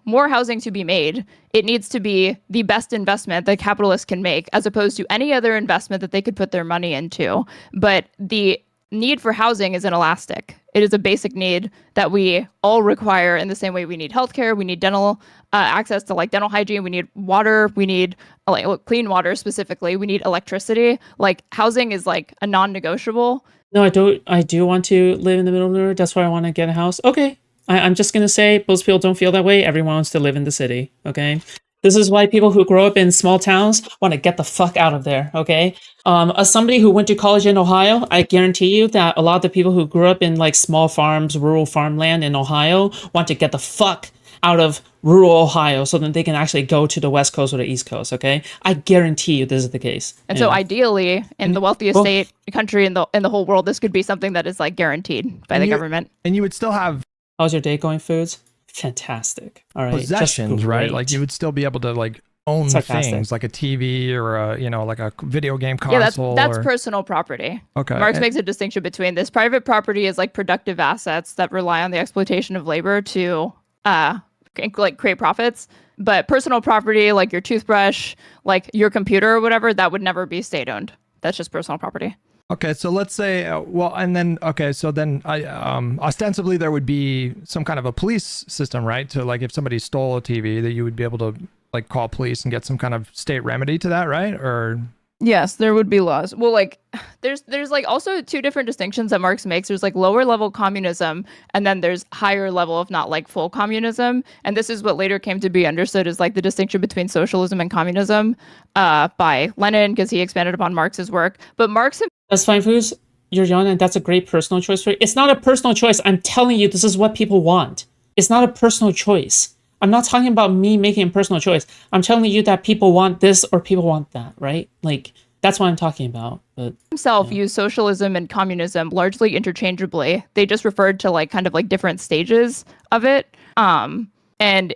Speaker 2: more housing to be made, it needs to be the best investment that capitalists can make, as opposed to any other investment that they could put their money into. But the need for housing is inelastic. It is a basic need that we all require in the same way we need healthcare, we need dental access to like dental hygiene, we need water, we need like clean water specifically, we need electricity. Like housing is like a non-negotiable.
Speaker 1: No, I do want to live in the middle of nowhere. That's why I want to get a house. Okay. I'm just going to say most people don't feel that way. Everyone wants to live in the city. Okay. This is why people who grow up in small towns want to get the fuck out of there, okay? As somebody who went to college in Ohio, I guarantee you that a lot of the people who grew up in like small farms, rural farmland in Ohio want to get the fuck out of rural Ohio so that they can actually go to the West Coast or the East Coast, okay? I guarantee you this is the case.
Speaker 2: And so ideally, in the wealthiest country in the whole world, this could be something that is like guaranteed by the government.
Speaker 3: And you would still have...
Speaker 1: How's your day going, Foods? Fantastic. All right.
Speaker 3: Possessions, right? Like you would still be able to like own
Speaker 1: sarcastic.
Speaker 3: things like a TV or a, you know, like a video game
Speaker 2: Yeah,
Speaker 3: console.
Speaker 2: that's
Speaker 3: or...
Speaker 2: personal property.
Speaker 3: Okay.
Speaker 2: Marx makes a distinction between this. Private property is like productive assets that rely on the exploitation of labor to like create profits. But personal property, like your toothbrush, like your computer or whatever, that would never be state owned. That's just personal property.
Speaker 3: Okay, so let's say, well, and then, okay, so then ostensibly there would be some kind of a police system, right? To like, if somebody stole a TV, that you would be able to like call police and get some kind of state remedy to that, right? Or
Speaker 2: yes, there would be laws. Well, like there's like also two different distinctions that Marx makes. There's like lower level communism, and then there's higher level of not like full communism. And this is what later came to be understood as like the distinction between socialism and communism by Lenin, because he expanded upon Marx's work. But Marx...
Speaker 1: That's fine, Foos. You're young, and that's a great personal choice for you. It's not a personal choice. I'm telling you, this is what people want. It's not a personal choice. I'm not talking about me making a personal choice. I'm telling you that people want this or people want that, right? Like, that's what I'm talking about. But
Speaker 2: himself used socialism and communism largely interchangeably. They just referred to like kind of like different stages of it. And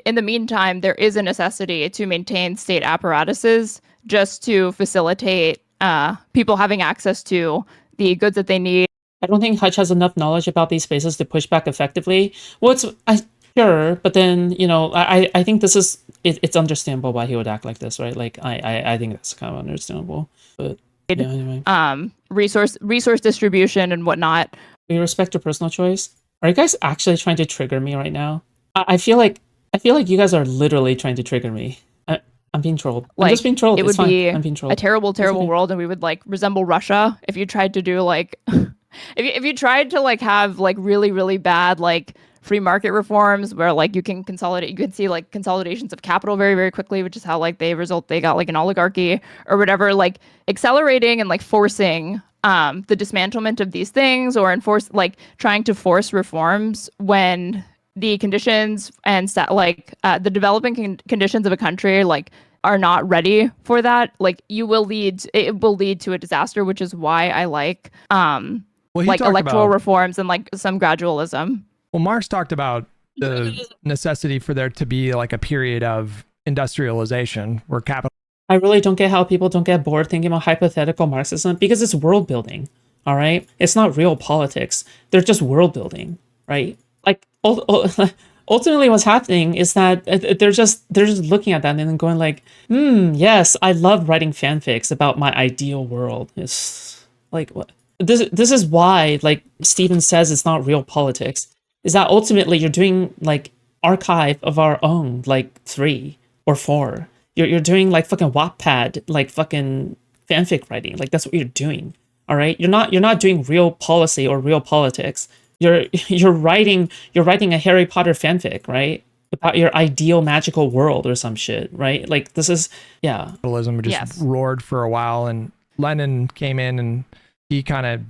Speaker 2: in the meantime, there is a necessity to maintain state apparatuses just to facilitate people having access to the goods that they need.
Speaker 1: I don't think Hutch has enough knowledge about these spaces to push back effectively. Well, sure, but then, you know, I think this is, it's understandable why he would act like this, right? Like, I think that's kind of understandable. But yeah, anyway.
Speaker 2: Resource distribution and whatnot.
Speaker 1: We respect your personal choice. Are you guys actually trying to trigger me right now? I feel like you guys are literally trying to trigger me. I'm being trolled.
Speaker 2: Like,
Speaker 1: I'm just being trolled.
Speaker 2: It would be
Speaker 1: I'm being trolled.
Speaker 2: a terrible, terrible world, and we would like resemble Russia if you tried to do like, if you tried to like have like really, really bad like free market reforms where like you can consolidate, you can see like consolidations of capital very, very quickly, which is how like they got like an oligarchy or whatever, like accelerating and like forcing the dismantlement of these things or trying to force reforms when the conditions and the developing conditions of a country like are not ready for that, like it will lead to a disaster, which is why I like like electoral reforms and like some gradualism.
Speaker 3: Well, Marx talked about the necessity for there to be like a period of industrialization where capital...
Speaker 1: I really don't get how people don't get bored thinking about hypothetical Marxism, because it's world building, all right? It's not real politics. They're just world building, right? Like, ultimately what's happening is that they're just looking at that and then going like, yes, I love writing fanfics about my ideal world. It's like, what? This is why, like Stephen says, it's not real politics, is that ultimately you're doing like archive of our own, like 3 or 4. You're doing like fucking Wattpad, like fucking fanfic writing. Like, that's what you're doing. All right. You're not doing real policy or real politics. You're writing a Harry Potter fanfic, right? About your ideal magical world or some shit, right? Like, this is, yeah.
Speaker 3: Liberalism just roared for a while, and Lenin came in and he kind of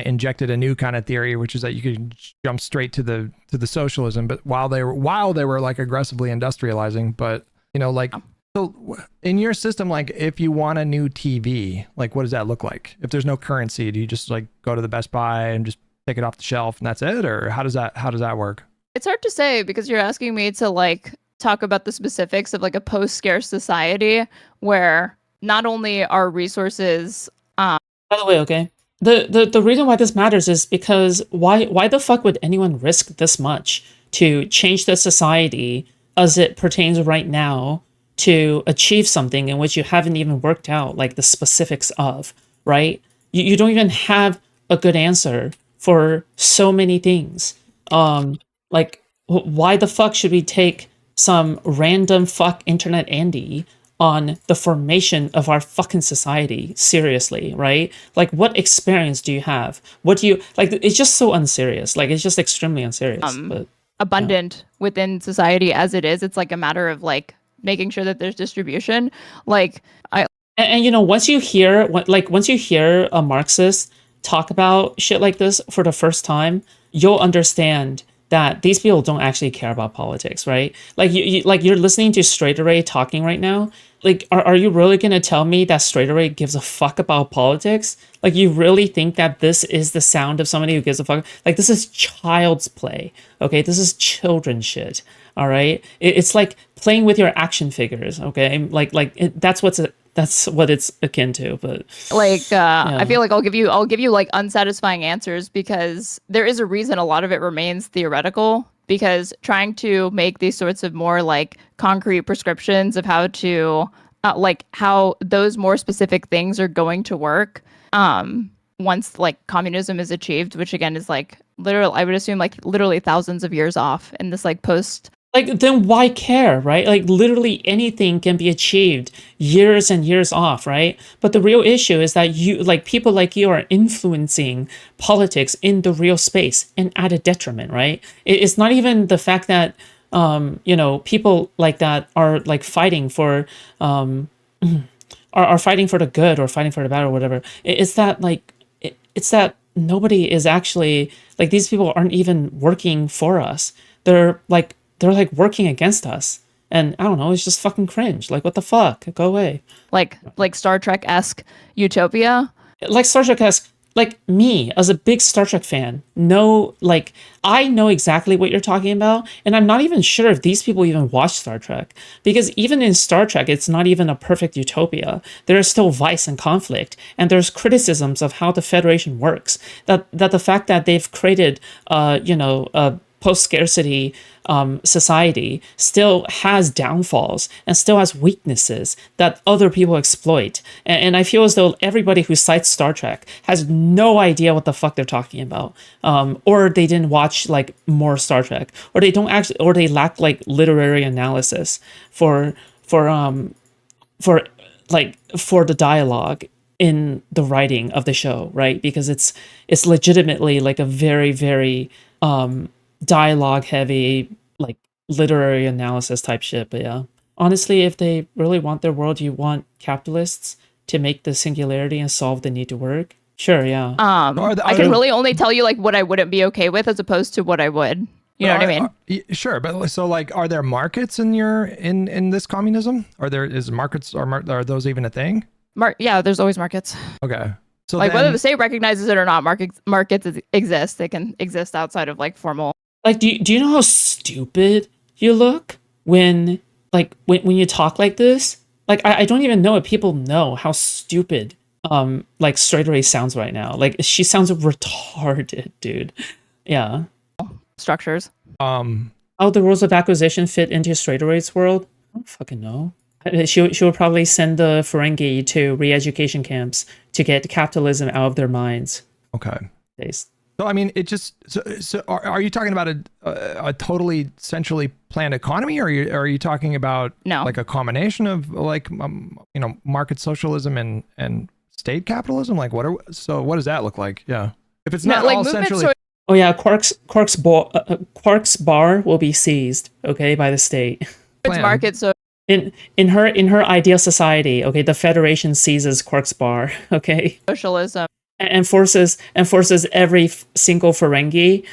Speaker 3: injected a new kind of theory, which is that you could jump straight to the socialism, but while they were like aggressively industrializing. But you know, like, so in your system, like if you want a new TV, like what does that look like? If there's no currency, do you just like go to the Best Buy and just take it off the shelf and that's it? Or how does that work?
Speaker 2: It's hard to say, because you're asking me to like talk about the specifics of like a post-scarce society where not only are resources
Speaker 1: by the way, okay, the reason why this matters is because why the fuck would anyone risk this much to change the society as it pertains right now to achieve something in which you haven't even worked out like the specifics of, right? You don't even have a good answer for so many things. Like, why the fuck should we take some random fuck internet Andy on the formation of our fucking society seriously, right? Like, what experience do you have? What do you like? It's just so unserious. Like, it's just extremely unserious. But
Speaker 2: abundant within society as it is. It's like a matter of like making sure that there's distribution. Like,
Speaker 1: and you know, once you hear a Marxist talk about shit like this for the first time, you'll understand that these people don't actually care about politics, right? Like, you're listening to Straighterade talking right now. like, are you really gonna tell me that Straighterade gives a fuck about politics? Like, you really think that this is the sound of somebody who gives a fuck? Like, this is child's play, okay? This is children shit, all right? It's like playing with your action figures, okay? That's what it's akin to. But
Speaker 2: like, I feel like I'll give you like unsatisfying answers, because there is a reason a lot of it remains theoretical, because trying to make these sorts of more like concrete prescriptions of how to like how those more specific things are going to work once like communism is achieved, which again is like literally, I would assume like literally thousands of years off in this like post.
Speaker 1: like, then why care, right? Like, literally anything can be achieved years and years off, right? But the real issue is that you, like, people like you are influencing politics in the real space and at a detriment, right? It's not even the fact that, people like that are like fighting for, are fighting for the good or fighting for the bad or whatever. It's that like, it's that nobody is actually, like, these people aren't even working for us. They're like working against us. And I don't know, it's just fucking cringe. Like, what the fuck? Go away.
Speaker 2: Like Star Trek-esque utopia.
Speaker 1: Like Star Trek-esque, like me, as a big Star Trek fan, I know exactly what you're talking about. And I'm not even sure if these people even watch Star Trek. Because even in Star Trek, it's not even a perfect utopia. There is still vice and conflict. And there's criticisms of how the Federation works. That the fact that they've created, a post-scarcity society still has downfalls and still has weaknesses that other people exploit. And I feel as though everybody who cites Star Trek has no idea what the fuck they're talking about, or they didn't watch like more Star Trek, or they don't actually, or they lack like literary analysis for the dialogue in the writing of the show, right? Because it's legitimately like a very, very dialogue heavy, like literary analysis type shit. But yeah, honestly, if they really want their world, you want capitalists to make the singularity and solve the need to work, sure, yeah.
Speaker 2: I can really only tell you like what I wouldn't be okay with as opposed to what I would. You know what I mean?
Speaker 3: Sure, but so like, are there markets in this communism? Are those even a thing?
Speaker 2: Yeah, there's always markets.
Speaker 3: Okay. So
Speaker 2: like, whether the state recognizes it or not, markets exist. They can exist outside of like formal.
Speaker 1: Like, do you know how stupid you look when you talk like this? Like, I don't even know if people know how stupid like Straighterade sounds right now. Like, she sounds retarded, dude. Yeah.
Speaker 2: Structures.
Speaker 1: How the rules of acquisition fit into Straighterade's world? I don't fucking know. She would probably send the Ferengi to re-education camps to get capitalism out of their minds.
Speaker 3: Okay. So I mean, it just so are you talking about a totally centrally planned economy, or are you talking about like a combination of like market socialism and state capitalism? Like what does that look like? Yeah, if it's not all centrally.
Speaker 1: Oh yeah, Quark's bar will be seized, okay, by the state.
Speaker 2: It's market so.
Speaker 1: In her ideal society, okay, the Federation seizes Quark's bar, okay,
Speaker 2: socialism,
Speaker 1: and forces every single Ferengi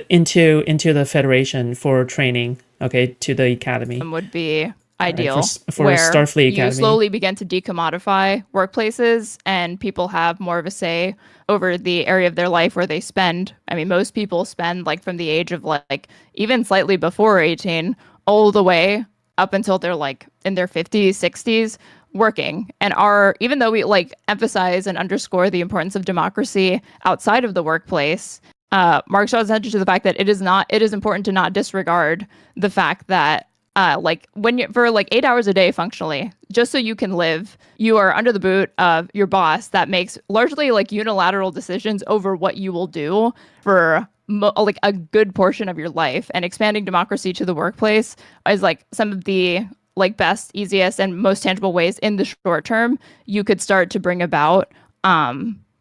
Speaker 1: into the Federation for training, okay, to the academy.
Speaker 2: Would be ideal
Speaker 1: for
Speaker 2: where
Speaker 1: Starfleet Academy.
Speaker 2: You slowly begin to decommodify workplaces, and people have more of a say over the area of their life where they spend. I mean, most people spend like from the age of like even slightly before 18 all the way up until they're like in their 50s, 60s working, and even though we like emphasize and underscore the importance of democracy outside of the workplace, Marx draws attention to the fact that it is important to not disregard the fact that like when you for like 8 hours a day functionally, just so you can live, you are under the boot of your boss that makes largely like unilateral decisions over what you will do for like a good portion of your life. And expanding democracy to the workplace is like some of the like best, easiest, and most tangible ways in the short term you could start to bring about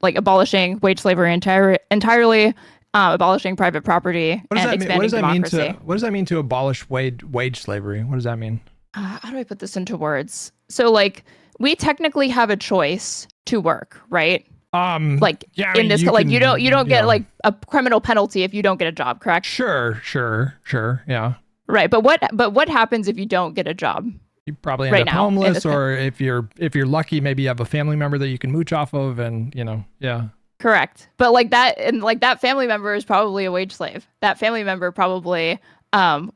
Speaker 2: like abolishing wage slavery entirely, abolishing private property, and expanding democracy.
Speaker 3: What does that mean to abolish wage slavery? What does that mean?
Speaker 2: How do I put this into words? So like we technically have a choice to work, right? Like
Speaker 3: yeah,
Speaker 2: in this, like you don't get like a criminal penalty if you don't get a job, correct?
Speaker 3: Sure, yeah.
Speaker 2: Right, but what happens if you don't get a job?
Speaker 3: you probably end
Speaker 2: Right
Speaker 3: up
Speaker 2: now, in
Speaker 3: homeless,
Speaker 2: this
Speaker 3: or if you're lucky, maybe you have a family member that you can mooch off of, and yeah.
Speaker 2: Correct. But like that, and like that family member is probably a wage slave. That family member probably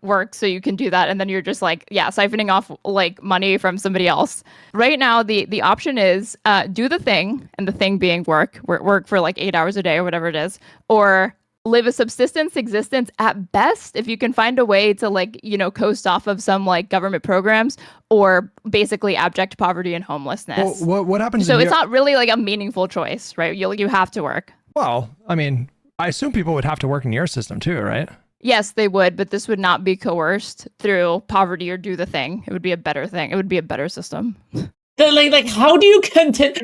Speaker 2: works so you can do that, and then you're just like, yeah, siphoning off like money from somebody else. Right now, the option is do the thing, and the thing being work for like 8 hours a day or whatever it is, or live a subsistence existence at best if you can find a way to like, coast off of some like government programs, or basically abject poverty and homelessness.
Speaker 3: Well, what happens?
Speaker 2: So it's not really like a meaningful choice, right? You have to work.
Speaker 3: Well, I mean, I assume people would have to work in your system too, right?
Speaker 2: Yes, they would, but this would not be coerced through poverty or do the thing. It would be a better thing. It would be a better system.
Speaker 1: Like how do you continue?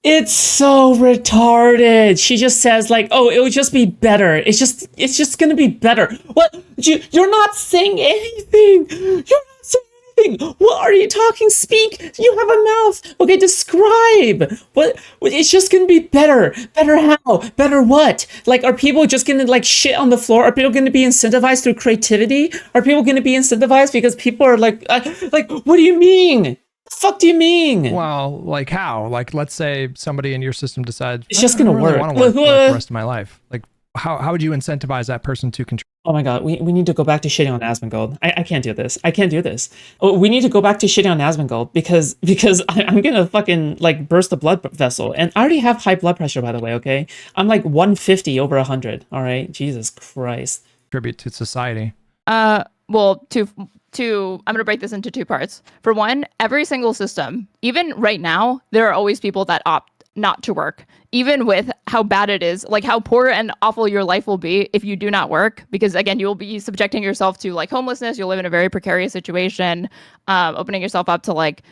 Speaker 1: It's so retarded. She just says like, "Oh, it would just be better. It's just gonna be better." What? You're not saying anything. You're not saying anything. What are you talking? Speak. You have a mouth. Okay, describe. What? It's just gonna be better. Better how? Better what? Like, are people just gonna like shit on the floor? Are people gonna be incentivized through creativity? Are people gonna be incentivized because people are like, what do you mean? The fuck do you mean?
Speaker 3: Well, like how? Like, let's say somebody in your system decides
Speaker 1: it's just gonna work.
Speaker 3: I want to work for like the rest of my life. Like, how would you incentivize that person to control?
Speaker 1: Oh my god, we need to go back to shitting on Asmongold. I can't do this. I can't do this. Oh, we need to go back to shitting on Asmongold because I'm gonna fucking like burst the blood vessel. And I already have high blood pressure, by the way, okay? I'm like 150 over 100, all right? Jesus Christ.
Speaker 3: Contribute to society.
Speaker 2: Well, I'm going to break this into two parts. For one, every single system, even right now, there are always people that opt not to work, even with how bad it is, like how poor and awful your life will be if you do not work. Because again, you will be subjecting yourself to like homelessness. You'll live in a very precarious situation, opening yourself up to like,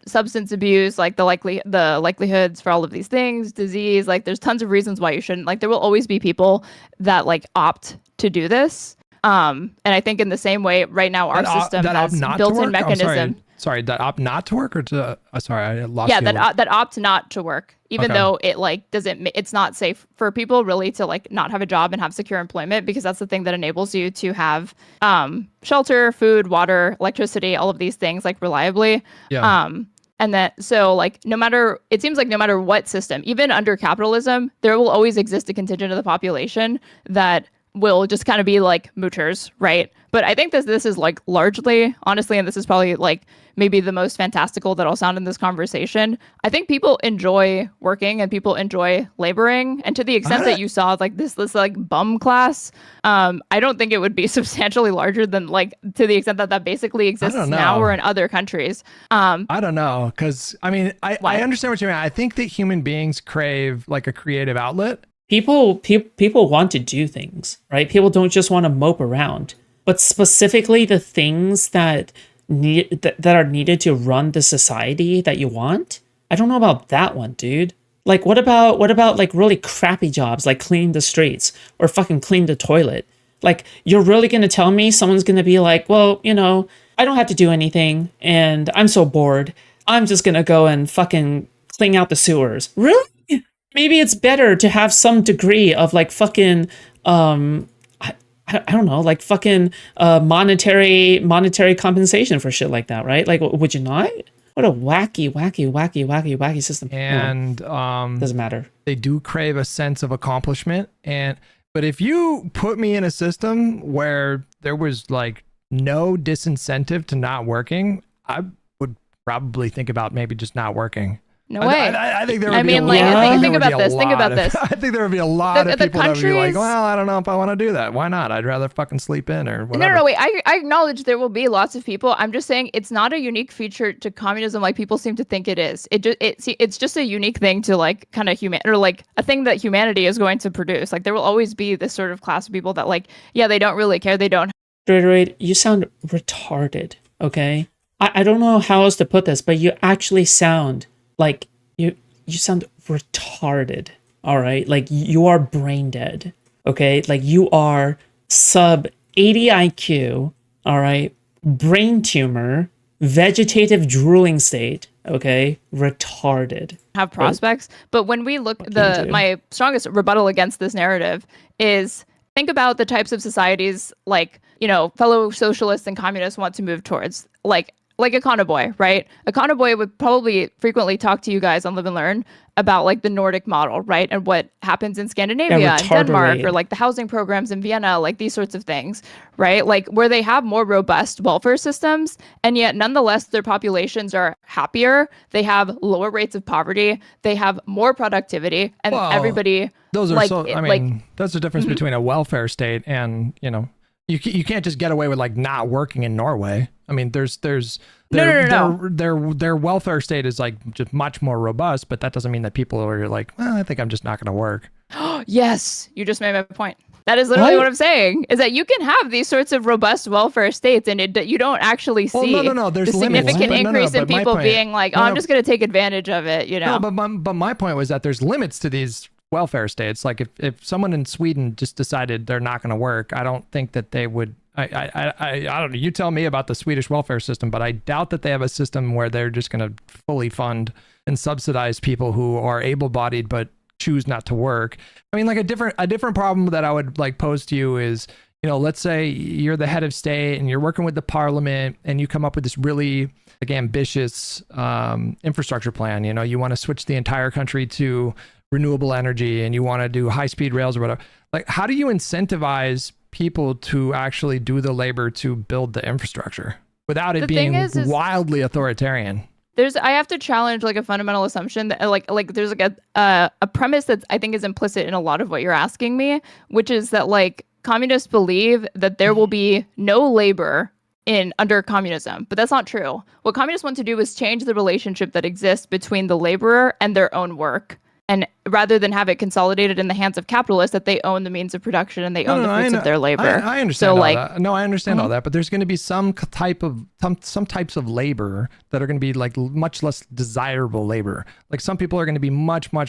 Speaker 2: substance abuse, like the likelihoods for all of these things, disease. Like there's tons of reasons why you shouldn't. Like there will always be people that like opt to do this. And I think in the same way, right now, our system has built-in mechanism.
Speaker 3: Sorry, that opt not to work or to? Sorry, I lost.
Speaker 2: Yeah, that opt not to work, even though it like doesn't. It's not safe for people really to like not have a job and have secure employment, because that's the thing that enables you to have shelter, food, water, electricity, all of these things like reliably.
Speaker 3: Yeah.
Speaker 2: And that, so like, it seems like no matter what system, even under capitalism, there will always exist a contingent of the population that will just kind of be like moochers, right? But I think this is like largely, honestly, and this is probably like maybe the most fantastical that I'll sound in this conversation. I think people enjoy working and people enjoy laboring. And to the extent that you saw like this like bum class, I don't think it would be substantially larger than like to the extent that basically exists now or in other countries.
Speaker 3: I don't know. Cause I mean, I understand what you mean. I think that human beings crave like a creative outlet.
Speaker 1: People want to do things, right? People don't just want to mope around, but specifically the things that are needed to run the society that you want. I don't know about that one, dude. Like, what about like really crappy jobs, like clean the streets or fucking clean the toilet? Like, you're really gonna tell me someone's gonna be like, well, I don't have to do anything, and I'm so bored. I'm just gonna go and fucking clean out the sewers. Really? Maybe it's better to have some degree of like fucking I don't know, like fucking monetary compensation for shit like that, right? Like, would you not? What a wacky system.
Speaker 3: And
Speaker 1: doesn't matter.
Speaker 3: They do crave a sense of accomplishment, but if you put me in a system where there was like no disincentive to not working, I would probably think about maybe just not working.
Speaker 2: No way.
Speaker 3: I think there would
Speaker 2: I
Speaker 3: be
Speaker 2: mean,
Speaker 3: a
Speaker 2: like,
Speaker 3: lot.
Speaker 2: think about this. Think about this.
Speaker 3: I think there would be a lot of people that would be like, well, I don't know if I want to do that. Why not? I'd rather fucking sleep in or whatever.
Speaker 2: No, wait. I acknowledge there will be lots of people. I'm just saying it's not a unique feature to communism like people seem to think it is. It's just a unique thing to like kind of human, or like a thing that humanity is going to produce. Like there will always be this sort of class of people that like, yeah, they don't really care. They don't.
Speaker 1: Straighterade, you sound retarded, okay? I don't know how else to put this, but you actually sound like you sound retarded, all right? Like you are brain dead, okay? Like you are sub 80 IQ, all right? Brain tumor, vegetative drooling state, okay? Retarded.
Speaker 2: Have prospects. But when we look, my strongest rebuttal against this narrative is think about the types of societies like, fellow socialists and communists want to move towards. Like, like a Boy, right? A Boy would probably frequently talk to you guys on Live and Learn about like the Nordic model, right? And what happens in Scandinavia and Denmark, or like the housing programs in Vienna, like these sorts of things, right? Like where they have more robust welfare systems, and yet nonetheless their populations are happier. They have lower rates of poverty. They have more productivity, and everybody.
Speaker 3: Those are
Speaker 2: like,
Speaker 3: that's the difference between a welfare state and, you know, you can't just get away with like not working in Norway. I mean, their welfare state is like just much more robust, but that doesn't mean that people are like, well, I think I'm just not going to work.
Speaker 2: Yes, you just made my point. That is literally what I'm saying, is that you can have these sorts of robust welfare states and you don't actually see
Speaker 3: there's
Speaker 2: the significant increase in people being like, oh, I'm just going to take advantage of it, you know?
Speaker 3: No, but my point was that there's limits to these welfare states. Like if someone in Sweden just decided they're not going to work, I don't think that they would. I don't know. You tell me about the Swedish welfare system, but I doubt that they have a system where they're just going to fully fund and subsidize people who are able-bodied but choose not to work. I mean, like a different problem that I would like pose to you is, you know, let's say you're the head of state and you're working with the parliament and you come up with this really like ambitious infrastructure plan. You know, you want to switch the entire country to renewable energy and you want to do high-speed rails or whatever. Like, how do you incentivize people to actually do the labor to build the infrastructure without it being wildly authoritarian?
Speaker 2: I have to challenge like a fundamental assumption that like there's like a premise that I think is implicit in a lot of what you're asking me, which is that like communists believe that there will be no labor under communism, but that's not true. What communists want to do is change the relationship that exists between the laborer and their own work. And rather than have it consolidated in the hands of capitalists, that they own the means of production and they own the fruits of their labor.
Speaker 3: I understand all that. No, I understand all that, but there's going to be some types of labor that are going to be like much less desirable labor. Like some people are going to be much more.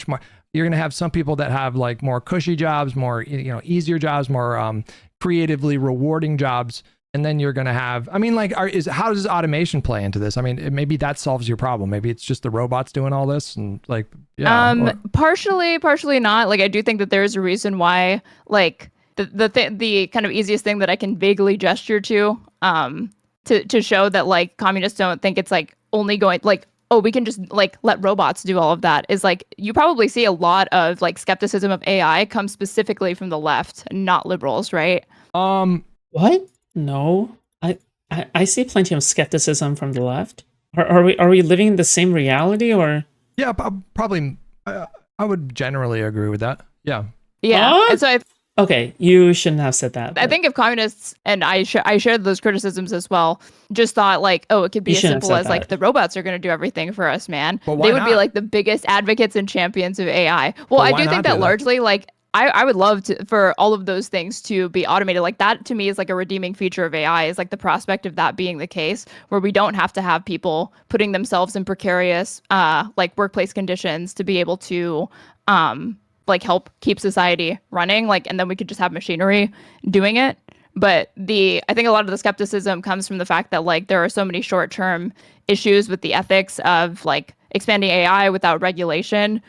Speaker 3: You're going to have some people that have like more cushy jobs, more easier jobs, more creatively rewarding jobs. And then you're going to have, I mean, like, how does automation play into this? I mean, maybe that solves your problem. Maybe it's just the robots doing all this and like, yeah.
Speaker 2: Partially not. Like, I do think that there is a reason why, like, the kind of easiest thing that I can vaguely gesture to show that like communists don't think it's like only going like, oh, we can just like let robots do all of that is like, you probably see a lot of like skepticism of AI come specifically from the left, not liberals, right?
Speaker 1: What? No, I see plenty of skepticism from the left. Are we living in the same reality or?
Speaker 3: Yeah, probably. I would generally agree with that. Yeah.
Speaker 2: Yeah. And so
Speaker 1: okay, you shouldn't have said that.
Speaker 2: I think if communists, and I shared those criticisms as well, just thought like, oh, it could be as simple as like the robots are going to do everything for us, man. They would be like the biggest advocates and champions of AI. Well, I do think that largely like. I would love for all of those things to be automated. Like that to me is like a redeeming feature of AI is like the prospect of that being the case where we don't have to have people putting themselves in precarious like workplace conditions to be able to like help keep society running. Like, and then we could just have machinery doing it. But I think a lot of the skepticism comes from the fact that like there are so many short-term issues with the ethics of like expanding AI without regulation.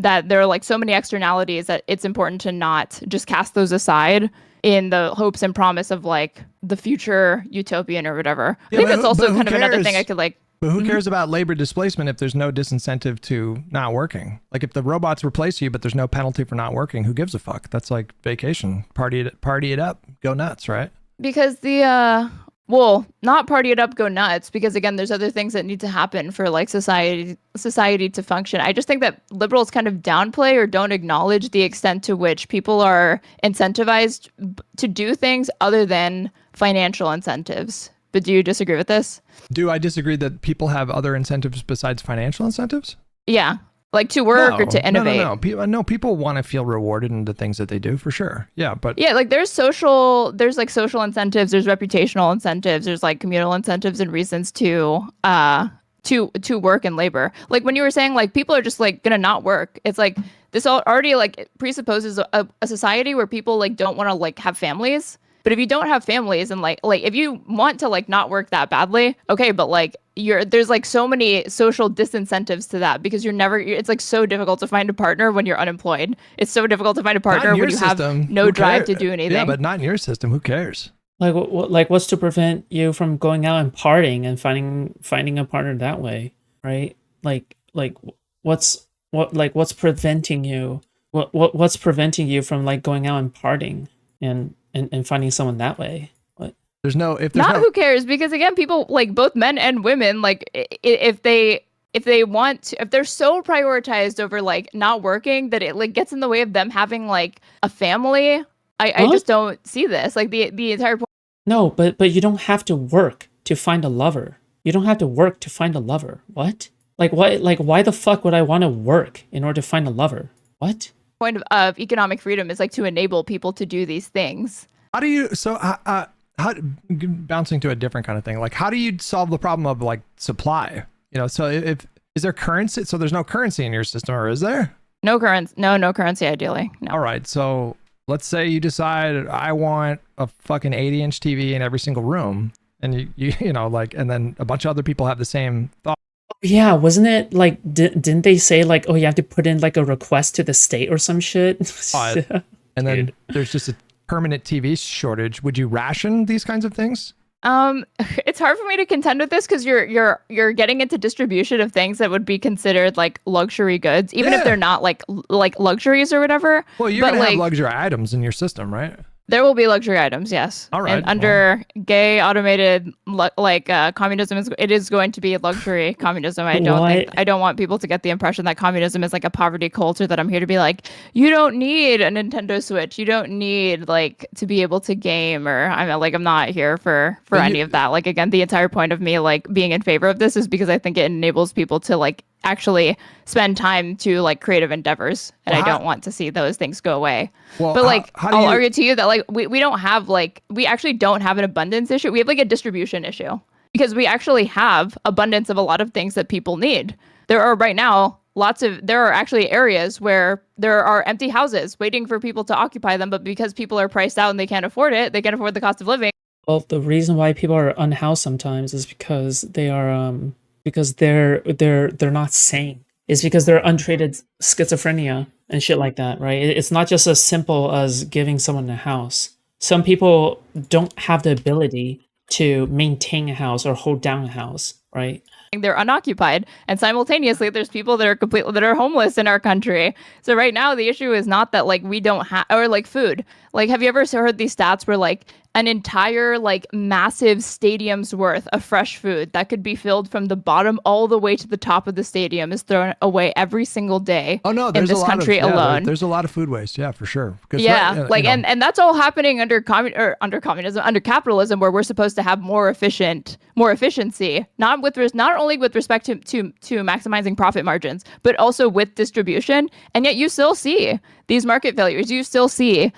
Speaker 2: That there are like so many externalities that it's important to not just cast those aside in the hopes and promise of like the future utopian or whatever.
Speaker 3: Yeah,
Speaker 2: I think that's also kind of another thing I could like.
Speaker 3: But who cares about labor displacement if there's no disincentive to not working? Like if the robots replace you, but there's no penalty for not working, who gives a fuck? That's like vacation, party it up, go nuts, right?
Speaker 2: Because well, not party it up, go nuts, because again, there's other things that need to happen for like society to function. I just think that liberals kind of downplay or don't acknowledge the extent to which people are incentivized to do things other than financial incentives. But do you disagree with this?
Speaker 3: Do I disagree that people have other incentives besides financial incentives?
Speaker 2: Yeah. Like to work or to innovate.
Speaker 3: No, people want to feel rewarded in the things that they do for sure. Yeah, but
Speaker 2: yeah, like there's like social incentives, there's reputational incentives, there's like communal incentives and reasons to work and labor. Like when you were saying like people are just like gonna not work, it's like this already like presupposes a society where people like don't want to like have families. But if you don't have families and like if you want to like not work that badly, okay, but like there's like so many social disincentives to that because it's like so difficult to find a partner when you're unemployed. It's so difficult to find a partner when you have no drive to do anything.
Speaker 3: Yeah, but not in your system. Who cares?
Speaker 1: Like what's to prevent you from going out and partying and finding a partner that way, right? Like what's preventing you? What's preventing you from like going out and partying and finding someone that way? What?
Speaker 3: There's no
Speaker 2: Who cares, because again, people like both men and women, like if they want to, if they're so prioritized over like not working that it like gets in the way of them having like a family. I just don't see this. Like the entire point.
Speaker 1: No, but you don't have to work to find a lover. You don't have to work to find a lover. What? Like what? Like why the fuck would I want to work in order to find a lover? What?
Speaker 2: Point of economic freedom is like to enable people to do these things.
Speaker 3: How do you how bouncing to a different kind of thing? Like how do you solve the problem of like supply? You know, so if is there currency? So there's no currency in your system, or is there?
Speaker 2: No currency ideally. No.
Speaker 3: All right, so let's say you decide I want a fucking 80-inch TV in every single room, and you know like, and then a bunch of other people have the same thought.
Speaker 1: Yeah, wasn't it like didn't they say like, oh, you have to put in like a request to the state or some shit?
Speaker 3: And then there's just a permanent TV shortage. Would you ration these kinds of things?
Speaker 2: It's hard for me to contend with this because you're getting into distribution of things that would be considered like luxury goods, even if they're not like luxuries or whatever.
Speaker 3: Well, you're gonna have luxury items in your system, right?
Speaker 2: There will be luxury items, yes.
Speaker 3: All right.
Speaker 2: And under gay automated communism, it is going to be luxury communism. I don't want people to get the impression that communism is like a poverty culture, that I'm here to be like, you don't need a Nintendo Switch, you don't need like to be able to game, or I'm not here for any of that. Like again, the entire point of me like being in favor of this is because I think it enables people to like actually spend time to like creative endeavors, and I don't want to see those things go away. Well, but like I'll argue to you that like we don't have like, we actually don't have an abundance issue. We have like a distribution issue, because we actually have abundance of a lot of things that people need. There are right now there are actually areas where there are empty houses waiting for people to occupy them, but because people are priced out and they can't afford it, they can't afford the cost of living.
Speaker 1: Well, the reason why people are unhoused sometimes is because they are because they're not sane. It's because they're untreated schizophrenia and shit like that, right? It's not just as simple as giving someone a house. Some people don't have the ability to maintain a house or hold down a house, right?
Speaker 2: They're unoccupied, and simultaneously there's people that are homeless in our country. So right now the issue is not that like we don't have, or like food. Like, have you ever heard these stats where like an entire like massive stadium's worth of fresh food that could be filled from the bottom all the way to the top of the stadium is thrown away every single day?
Speaker 3: Oh no, there's in this country alone. There's a lot of food waste, yeah, for sure.
Speaker 2: Yeah, right, and that's all happening under communism, under capitalism, where we're supposed to have more efficiency, not only with respect to maximizing profit margins, but also with distribution. And yet you still see these market failures. You still see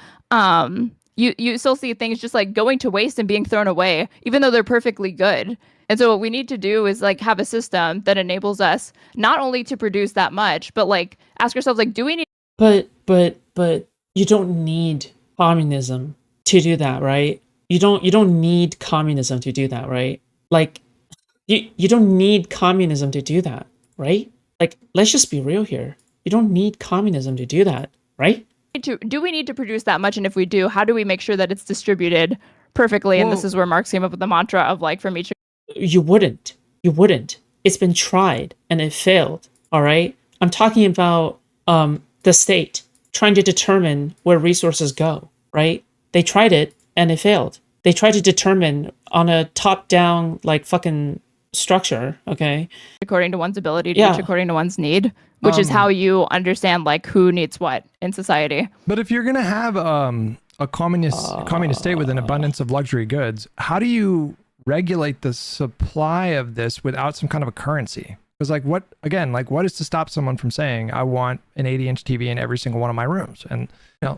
Speaker 2: you still see things just like going to waste and being thrown away, even though they're perfectly good. And so what we need to do is like have a system that enables us not only to produce that much, but like ask ourselves, like, do we need?
Speaker 1: But you don't need communism to do that, right? You don't need communism to do that, right? Like you don't need communism to do that, right? Like, let's just be real here. You don't need communism to do that, right?
Speaker 2: Do we need to produce that much? And if we do, how do we make sure that it's distributed perfectly? And this is where Marx came up with the mantra of like, from each.
Speaker 1: You wouldn't. It's been tried and it failed. All right. I'm talking about the state trying to determine where resources go, right? They tried it and it failed. They tried to determine on a top-down like fucking structure, okay?
Speaker 2: According to one's ability to reach, according to one's need, which is how you understand like who needs what in society.
Speaker 3: But if you're gonna have a communist state with an abundance of luxury goods, how do you regulate the supply of this without some kind of a currency? Because like what is to stop someone from saying I want an 80-inch TV in every single one of my rooms? And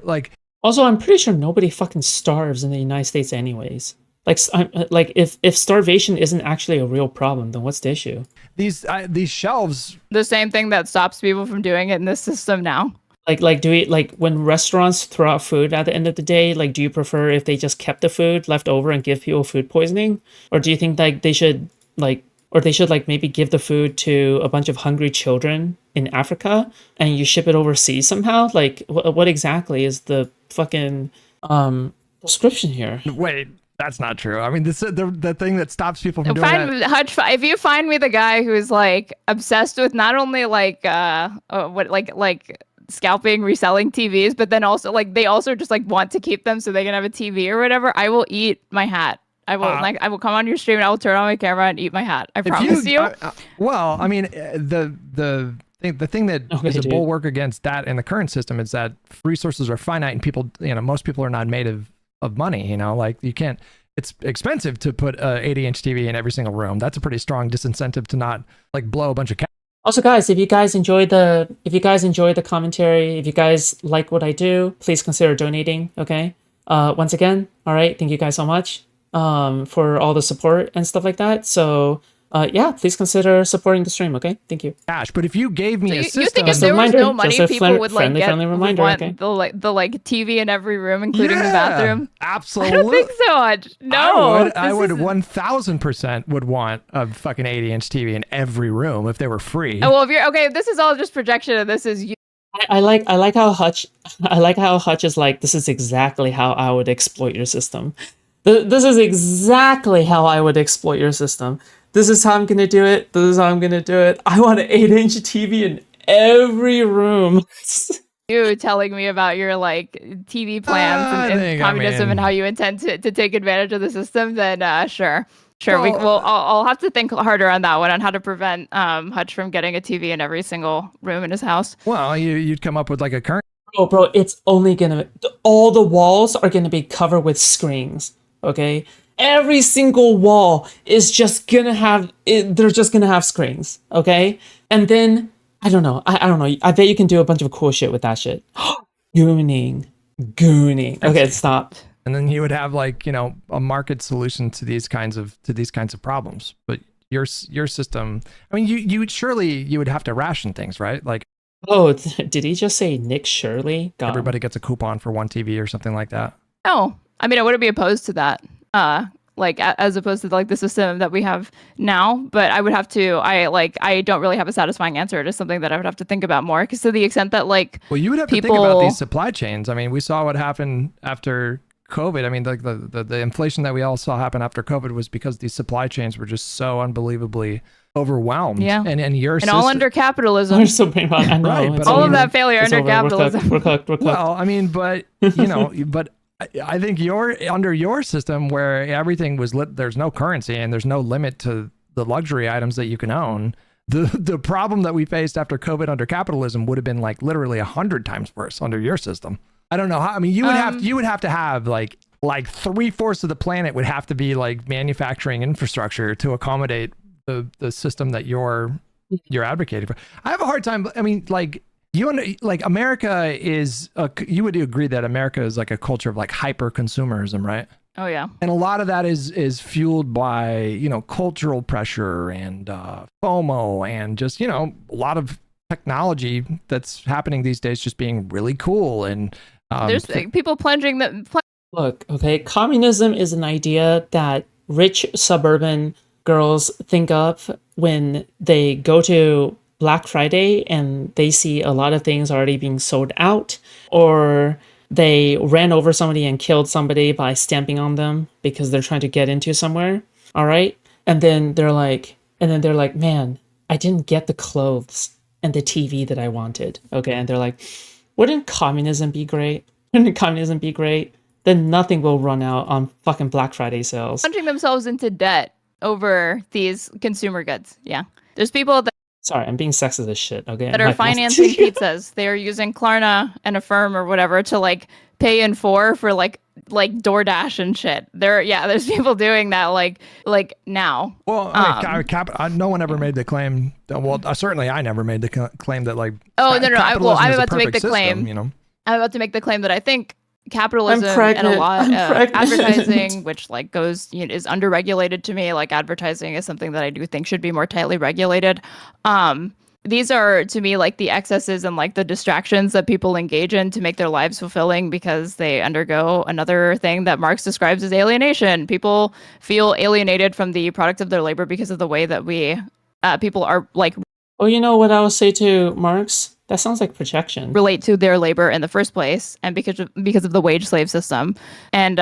Speaker 3: like,
Speaker 1: also I'm pretty sure nobody fucking starves in the United States anyways. Like if starvation isn't actually a real problem, then what's the issue?
Speaker 3: These shelves.
Speaker 2: The same thing that stops people from doing it in this system now.
Speaker 1: Like do we, like when restaurants throw out food at the end of the day, like do you prefer if they just kept the food left over and give people food poisoning? Or do you think like they should maybe give the food to a bunch of hungry children in Africa and you ship it overseas somehow? Like what exactly is the fucking prescription here?
Speaker 3: Wait. That's not true. I mean, the thing that stops people from doing that.
Speaker 2: Hutch, if you find me the guy who's like obsessed with not only like scalping, reselling TVs, but then also like they also just like want to keep them so they can have a TV or whatever, I will eat my hat. I will come on your stream and I will turn on my camera and eat my hat. I promise you.
Speaker 3: Well, I mean, the thing that is a bulwark against that in the current system is that resources are finite and people, most people are not made of money, like you can't, it's expensive to put a 80-inch TV in every single room. That's a pretty strong disincentive to not like blow a bunch of cash.
Speaker 1: Also, guys, if you guys enjoy the commentary, if you guys like what I do, please consider donating. Okay. Once again, all right. Thank you guys so much for all the support and stuff like that. So yeah, please consider supporting the stream. Okay. Thank you.
Speaker 3: Gosh, but if you gave me a system,
Speaker 2: you think if there was no money, people would like get
Speaker 1: okay?
Speaker 2: the TV in every room, including the bathroom?
Speaker 3: Absolutely.
Speaker 2: I don't think so much. No,
Speaker 3: I would 1000% would want a fucking 80-inch TV in every room if they were free.
Speaker 2: Oh, well, if you're okay, this is all just projection, and this is you.
Speaker 1: I like how Hutch is like, this is exactly how I would exploit your system. This is exactly how I would exploit your system. This is how I'm going to do it. This is how I'm going to do it. I want an 8-inch TV in every room.
Speaker 2: You telling me about your like TV plans and communism and how you intend to take advantage of the system, then sure. Well, I'll have to think harder on that one, on how to prevent Hutch from getting a TV in every single room in his house.
Speaker 3: Well, you'd come up with like a current.
Speaker 1: Oh, bro, it's only all the walls are going to be covered with screens. Okay. Every single wall is just gonna have they're just gonna have screens, okay? And then I don't know. I bet you can do a bunch of cool shit with that shit. Gooning. Okay, stop.
Speaker 3: And then you would have like a market solution to these kinds of problems. But your system, I mean, you would have to ration things, right? Like,
Speaker 1: oh, did he just say Nick Shirley? God.
Speaker 3: Everybody gets a coupon for one TV or something like that.
Speaker 2: Oh, I mean, I wouldn't be opposed to that. Like as opposed to like the system that we have now, but I would have to, I don't really have a satisfying answer. It is something that I would have to think about more, because to the extent that like,
Speaker 3: well, you would have to think about these supply chains. I mean, we saw what happened after COVID. I mean, like the inflation that we all saw happen after COVID was because these supply chains were just so unbelievably overwhelmed. Yeah. And
Speaker 2: all under capitalism.
Speaker 1: We're so pain I know.
Speaker 3: Right,
Speaker 2: but all of that failure under capitalism.
Speaker 1: We're cooked.
Speaker 3: Well, I mean, but but I think under your system where everything was there's no currency and there's no limit to the luxury items that you can own. The problem that we faced after COVID under capitalism would have been like literally 100 times worse under your system. I don't know how. I mean, you would have to have like 3/4 of the planet would have to be like manufacturing infrastructure to accommodate the system that you're advocating for. I have a hard time. I mean, like. America is you would agree that America is like a culture of like hyper consumerism, right?
Speaker 2: Oh yeah.
Speaker 3: And a lot of that is fueled by, cultural pressure and FOMO and just, a lot of technology that's happening these days just being really cool. And
Speaker 2: there's people plunging that.
Speaker 1: Look, okay, communism is an idea that rich suburban girls think of when they go to Black Friday and they see a lot of things already being sold out, or they ran over somebody and killed somebody by stamping on them because they're trying to get into somewhere. All right. And then they're like, man, I didn't get the clothes and the TV that I wanted. Okay. And they're like, wouldn't communism be great? Wouldn't communism be great? Then nothing will run out on fucking Black Friday sales.
Speaker 2: Plunging themselves into debt over these consumer goods. Yeah. There's people that.
Speaker 1: Sorry, I'm being sexist as shit, okay?
Speaker 2: That are financing pizzas. They are using Klarna and Affirm or whatever to like pay in for like DoorDash and shit. There's people doing that like now.
Speaker 3: Well, no one ever made the claim. Certainly I never made the claim that like.
Speaker 2: Oh no! I'm about to make the claim. I'm about to make the claim that I think capitalism and a lot of advertising, which like goes, is underregulated to me. Like advertising is something that I do think should be more tightly regulated. These are to me like the excesses and like the distractions that people engage in to make their lives fulfilling, because they undergo another thing that Marx describes as alienation. People feel alienated from the product of their labor because of the way that people are like.
Speaker 1: Oh, you know what I would say to Marx? That sounds like projection.
Speaker 2: Relate to their labor in the first place, and because of the wage slave system, and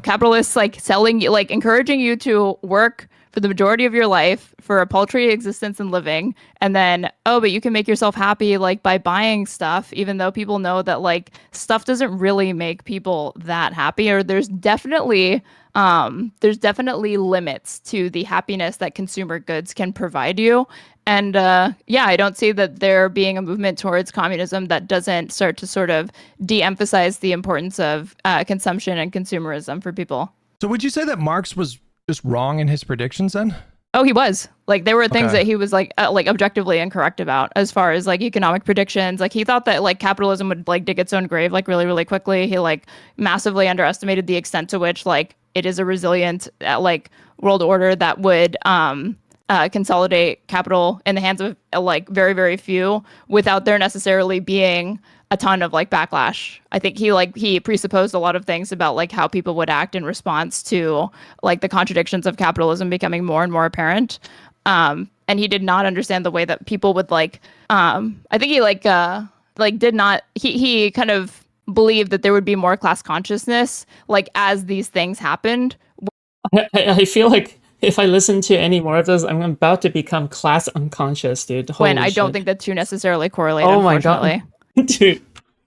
Speaker 2: capitalists like selling you, like encouraging you to work for the majority of your life for a paltry existence and living, and then but you can make yourself happy like by buying stuff, even though people know that like stuff doesn't really make people that happy, or there's definitely limits to the happiness that consumer goods can provide you. And I don't see that there being a movement towards communism that doesn't start to sort of de-emphasize the importance of consumption and consumerism for people.
Speaker 3: So would you say that Marx was just wrong in his predictions then?
Speaker 2: Oh, he was. Like, there were things that he was like objectively incorrect about as far as like economic predictions. Like, he thought that like capitalism would like dig its own grave like really, really quickly. He like massively underestimated the extent to which like it is a resilient like world order that would consolidate capital in the hands of like very, very few without there necessarily being a ton of like backlash. I think he presupposed a lot of things about like how people would act in response to like the contradictions of capitalism becoming more and more apparent. And he did not understand the way that people would like I think he kind of believed that there would be more class consciousness like as these things happened.
Speaker 1: I feel like if I listen to any more of this, I'm about to become class unconscious, dude.
Speaker 2: When I don't think the two necessarily correlate,
Speaker 1: oh my
Speaker 2: unfortunately.
Speaker 1: God. Dude.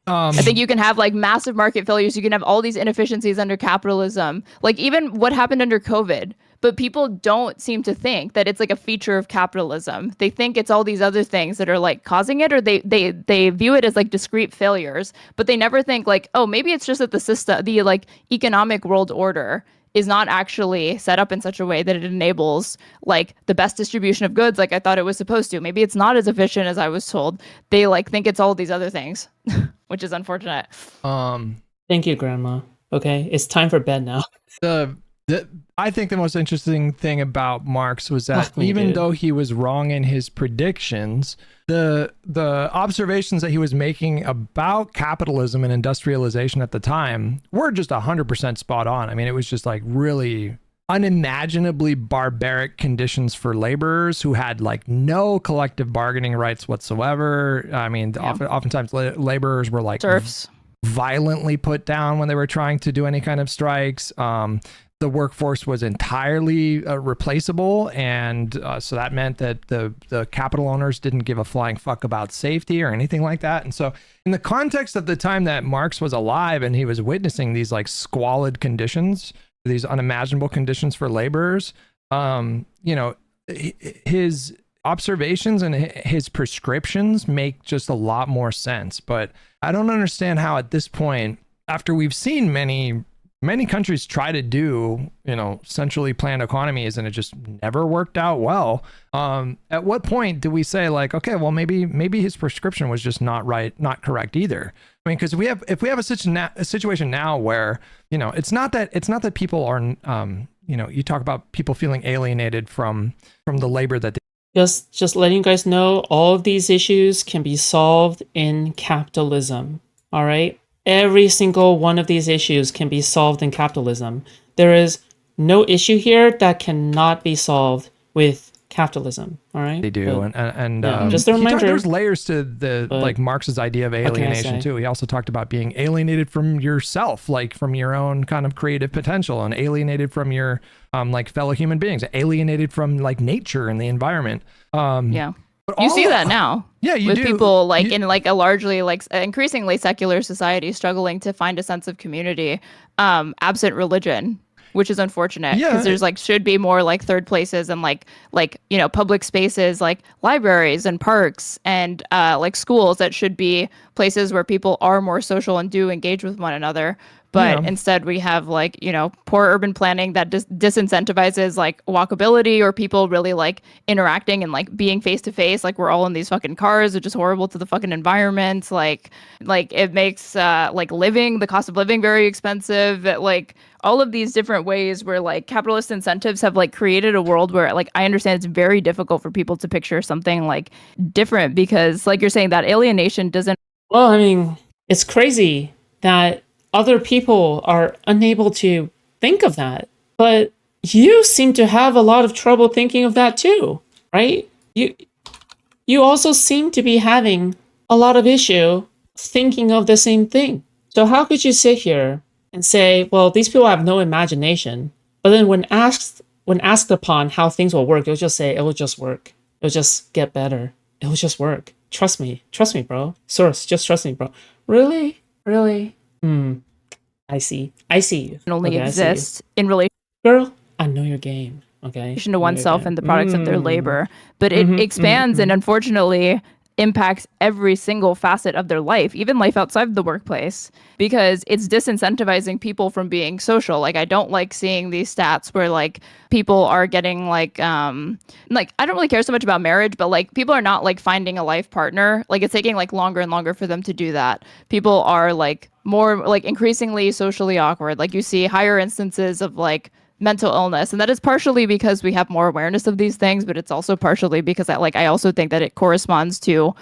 Speaker 2: I think you can have like massive market failures. You can have all these inefficiencies under capitalism, like even what happened under COVID. But people don't seem to think that it's like a feature of capitalism. They think it's all these other things that are like causing it, or they view it as like discrete failures. But they never think like, oh, maybe it's just that the system, the like economic world order is not actually set up in such a way that it enables like the best distribution of goods like I thought it was supposed to. Maybe it's not as efficient as I was told. They like think it's all these other things, which is unfortunate.
Speaker 1: Thank you, Grandma. Okay, it's time for bed now.
Speaker 3: I think the most interesting thing about Marx was that though he was wrong in his predictions, the observations that he was making about capitalism and industrialization at the time were just 100% spot on. I mean, it was just like really unimaginably barbaric conditions for laborers who had like no collective bargaining rights whatsoever. I mean, oftentimes laborers were like
Speaker 2: serfs,
Speaker 3: violently put down when they were trying to do any kind of strikes. The workforce was entirely replaceable, and so that meant that the capital owners didn't give a flying fuck about safety or anything like that. And so in the context of the time that Marx was alive and he was witnessing these like squalid conditions, these unimaginable conditions for laborers, his observations and his prescriptions make just a lot more sense. But I don't understand how at this point, after we've seen many countries try to do, centrally planned economies and it just never worked out well. At what point do we say like, okay, well, maybe his prescription was just not right, not correct either? I mean, because if we have a situation now where, it's not that people are, you talk about people feeling alienated from the labor that they
Speaker 1: just letting you guys know, all of these issues can be solved in capitalism. All right. Every single one of these issues can be solved in capitalism. There is no issue here that cannot be solved with capitalism. All right,
Speaker 3: they do, and
Speaker 1: just a reminder.
Speaker 3: There's layers to like Marx's idea of alienation too. He also talked about being alienated from yourself, like from your own kind of creative potential, and alienated from your like fellow human beings, alienated from like nature and the environment.
Speaker 2: But you see that now.
Speaker 3: Yeah, you
Speaker 2: with
Speaker 3: do.
Speaker 2: People like in like a largely like increasingly secular society struggling to find a sense of community, absent religion, which is unfortunate because there's like should be more like third places and like public spaces like libraries and parks and like schools that should be places where people are more social and do engage with one another. But instead we have like, poor urban planning that disincentivizes like walkability or people really like interacting and like being face to face. Like we're all in these fucking cars, which is horrible to the fucking environment. Like it makes like the cost of living very expensive. Like all of these different ways where like capitalist incentives have like created a world where like I understand it's very difficult for people to picture something like different because like you're saying that alienation doesn't.
Speaker 1: Well, I mean, it's crazy that other people are unable to think of that, but you seem to have a lot of trouble thinking of that too, right? You also seem to be having a lot of issue thinking of the same thing. So how could you sit here and say, well, these people have no imagination. But then when asked upon how things will work, they'll just say it will just work. It'll just get better. It will just work. Trust me, bro. Source, just trust me, bro. Really? I see you.
Speaker 2: It only
Speaker 1: Okay,
Speaker 2: exists in relation
Speaker 1: Girl, I know your game. Okay.
Speaker 2: to oneself and the products of their labor, but it expands and unfortunately impacts every single facet of their life, even life outside the workplace, because it's disincentivizing people from being social. Like, I don't like seeing these stats where like people are getting like I don't really care so much about marriage, but like people are not like finding a life partner. Like, it's taking like longer and longer for them to do that. People are like more like increasingly socially awkward. Like, you see higher instances of like mental illness, and that is partially because we have more awareness of these things, but it's also partially because I also think that it corresponds to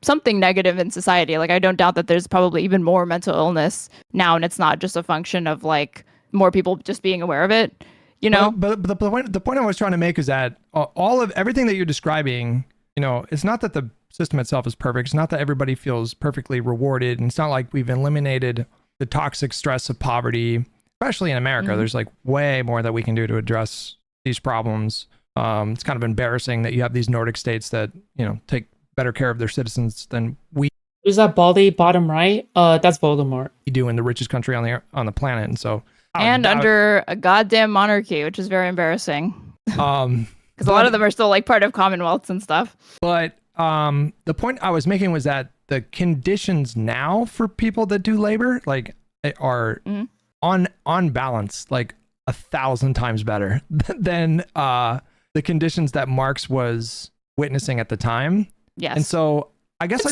Speaker 2: something negative in society. Like, I don't doubt that there's probably even more mental illness now, and it's not just a function of like more people just being aware of it, you know.
Speaker 3: But the point I was trying to make is that all of everything that you're describing, you know, it's not that the system itself is perfect. It's not that everybody feels perfectly rewarded, and it's not like we've eliminated the toxic stress of poverty. Especially in America, there's like way more that we can do to address these problems. It's kind of embarrassing that you have these Nordic states that, you know, take better care of their citizens than we
Speaker 1: Who's that baldy bottom right? That's Voldemort.
Speaker 3: do in the richest country on the planet. And so,
Speaker 2: under a goddamn monarchy, which is very embarrassing. Because a lot of them are still like part of commonwealths and stuff.
Speaker 3: But the point I was making was that the conditions now for people that do labor like are on balance like 1,000 times better than the conditions that Marx was witnessing at the time.
Speaker 2: Yes.
Speaker 3: And so I guess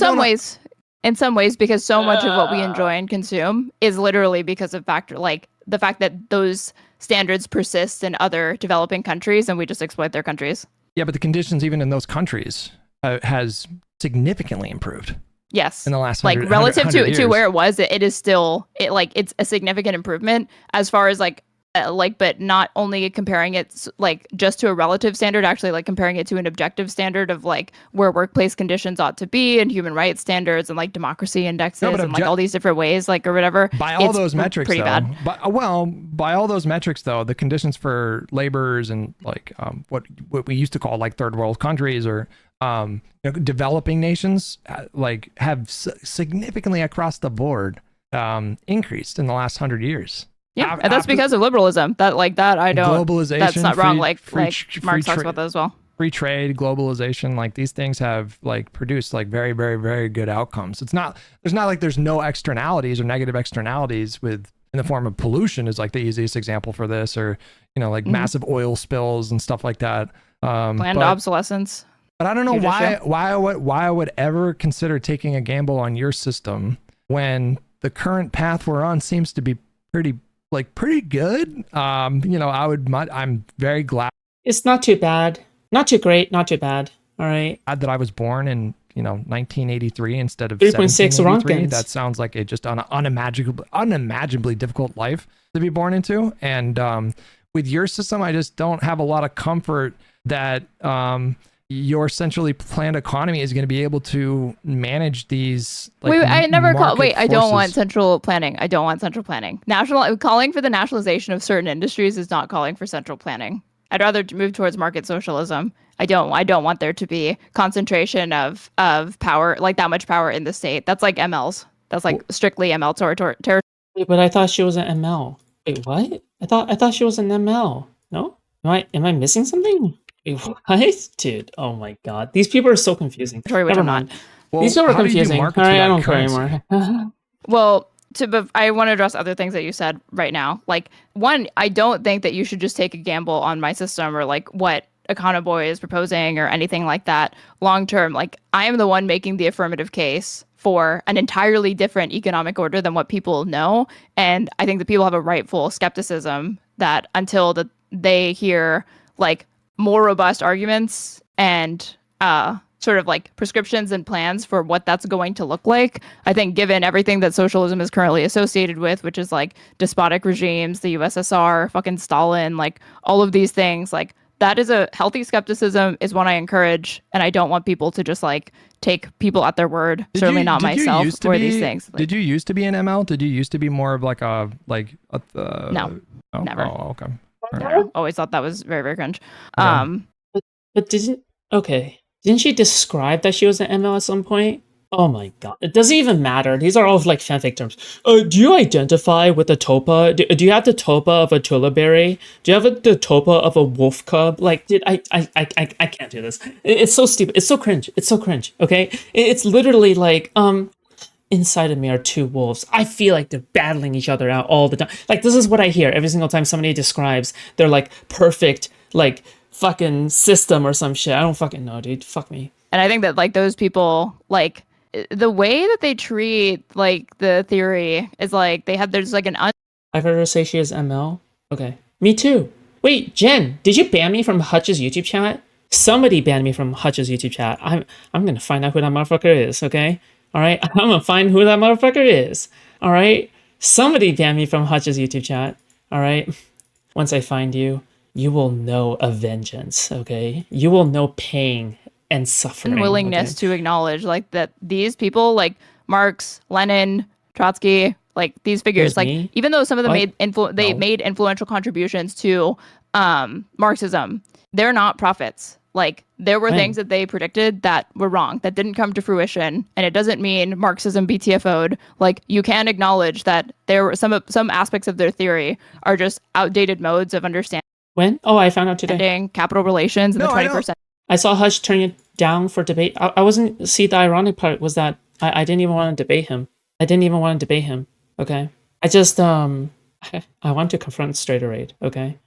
Speaker 2: in some ways, because so much of what we enjoy and consume is literally because of the fact that those standards persist in other developing countries and we just exploit their countries.
Speaker 3: Yeah, but the conditions even in those countries has significantly improved.
Speaker 2: Yes.
Speaker 3: In the last
Speaker 2: like
Speaker 3: 100,
Speaker 2: relative
Speaker 3: 100
Speaker 2: to where it was, it is still it's a significant improvement as far as but not only comparing it like just to a relative standard, actually like comparing it to an objective standard of like where workplace conditions ought to be and human rights standards and like democracy indexes and like all these different ways, like or whatever.
Speaker 3: By all those metrics,
Speaker 2: pretty bad.
Speaker 3: By all those metrics, though, the conditions for laborers and like what we used to call like third world countries or developing nations like have significantly across the board increased in the last 100 years.
Speaker 2: Yeah, and that's because of liberalism. That I don't.
Speaker 3: Globalization.
Speaker 2: That's not wrong. Like Marx talks
Speaker 3: free
Speaker 2: about that as well.
Speaker 3: Free trade, globalization, like these things have like produced like very, very, very good outcomes. There's not like there's no externalities or negative externalities in the form of pollution is like the easiest example for this, or like massive oil spills and stuff like that.
Speaker 2: Planned obsolescence.
Speaker 3: But I don't know why I would ever consider taking a gamble on your system when the current path we're on seems to be pretty good. I'm very glad.
Speaker 1: It's not too bad. Not too great, not too bad. All right.
Speaker 3: Glad that I was born in 1983 instead of
Speaker 1: 3.6 Rontgens.
Speaker 3: That sounds like just an unimaginably difficult life to be born into. And with your system, I just don't have a lot of comfort that your centrally planned economy is going to be able to manage these.
Speaker 2: I don't want central planning. I don't want central planning. Calling for the nationalization of certain industries is not calling for central planning. I'd rather move towards market socialism. I don't want there to be concentration of power, like that much power in the state. That's like MLs. That's like strictly ML territory.
Speaker 1: Wait, but I thought she was an ML. Wait, what? I thought she was an ML. No? Am I missing something? Wait, what? Dude, oh my god. These people are so confusing. Never mind.
Speaker 3: Well,
Speaker 1: these people are confusing. All right, I don't care anymore.
Speaker 2: Well, I want to address other things that you said right now. Like, one, I don't think that you should just take a gamble on my system or like what Econoboy is proposing or anything like that long term. Like, I am the one making the affirmative case for an entirely different economic order than what people know. And I think the people have a rightful skepticism that until they hear like more robust arguments and sort of like prescriptions and plans for what that's going to look like. I think given everything that socialism is currently associated with, which is like despotic regimes, the USSR, fucking Stalin, like all of these things, like that is a healthy skepticism, is one I encourage, and I don't want people to just like take people at their word. Certainly not myself or these things.
Speaker 3: Did you used to be an ML? Did you used to be more of like a
Speaker 2: No, never.
Speaker 3: Oh, okay.
Speaker 2: No, always thought that was very, very cringe.
Speaker 3: Okay.
Speaker 1: But didn't she describe that she was an ML at some point? Oh my god. It doesn't even matter. These are all like fanfic terms. Do you identify with the topa? Do you have the topa of a tulaberry? Do you have the topa of a wolf cub? Like, dude, I can't do this. It's so stupid. It's so cringe. It's so cringe. Okay? It's literally like, inside of me are two wolves. I feel like they're battling each other out all the time. Like, this is what I hear every single time somebody describes their like perfect, like, fucking system or some shit. I don't fucking know, dude. Fuck me.
Speaker 2: And I think that like those people, like the way that they treat like the theory is like there's like
Speaker 1: I've heard her say she is ML. Okay. Me too. Wait, Jen, did you ban me from Hutch's YouTube chat? Somebody banned me from Hutch's YouTube chat. I'm gonna find out who that motherfucker is, okay? Alright? I'm gonna find who that motherfucker is. Alright? Somebody banned me from Hutch's YouTube chat. Alright? Once I find you, you will know a vengeance, okay? You will know pain and suffering.
Speaker 2: willingness to acknowledge like that these people like Marx, Lenin, Trotsky, like these figures, like
Speaker 1: me?
Speaker 2: even though some of them
Speaker 1: What?
Speaker 2: made influential contributions to Marxism, they're not prophets. Like there were
Speaker 1: When?
Speaker 2: things that they predicted that were wrong, that didn't come to fruition, and it doesn't mean Marxism BTFO'd. Like you can acknowledge that there were some aspects of their theory are just outdated modes of understanding
Speaker 1: When? Oh, I found out today.
Speaker 2: capital relations in the 21st century.
Speaker 1: I saw Hutch turn it down for debate. I wasn't. See, the ironic part was that I didn't even want to debate him. I didn't even want to debate him. Okay. I just I want to confront Straighterade. Okay.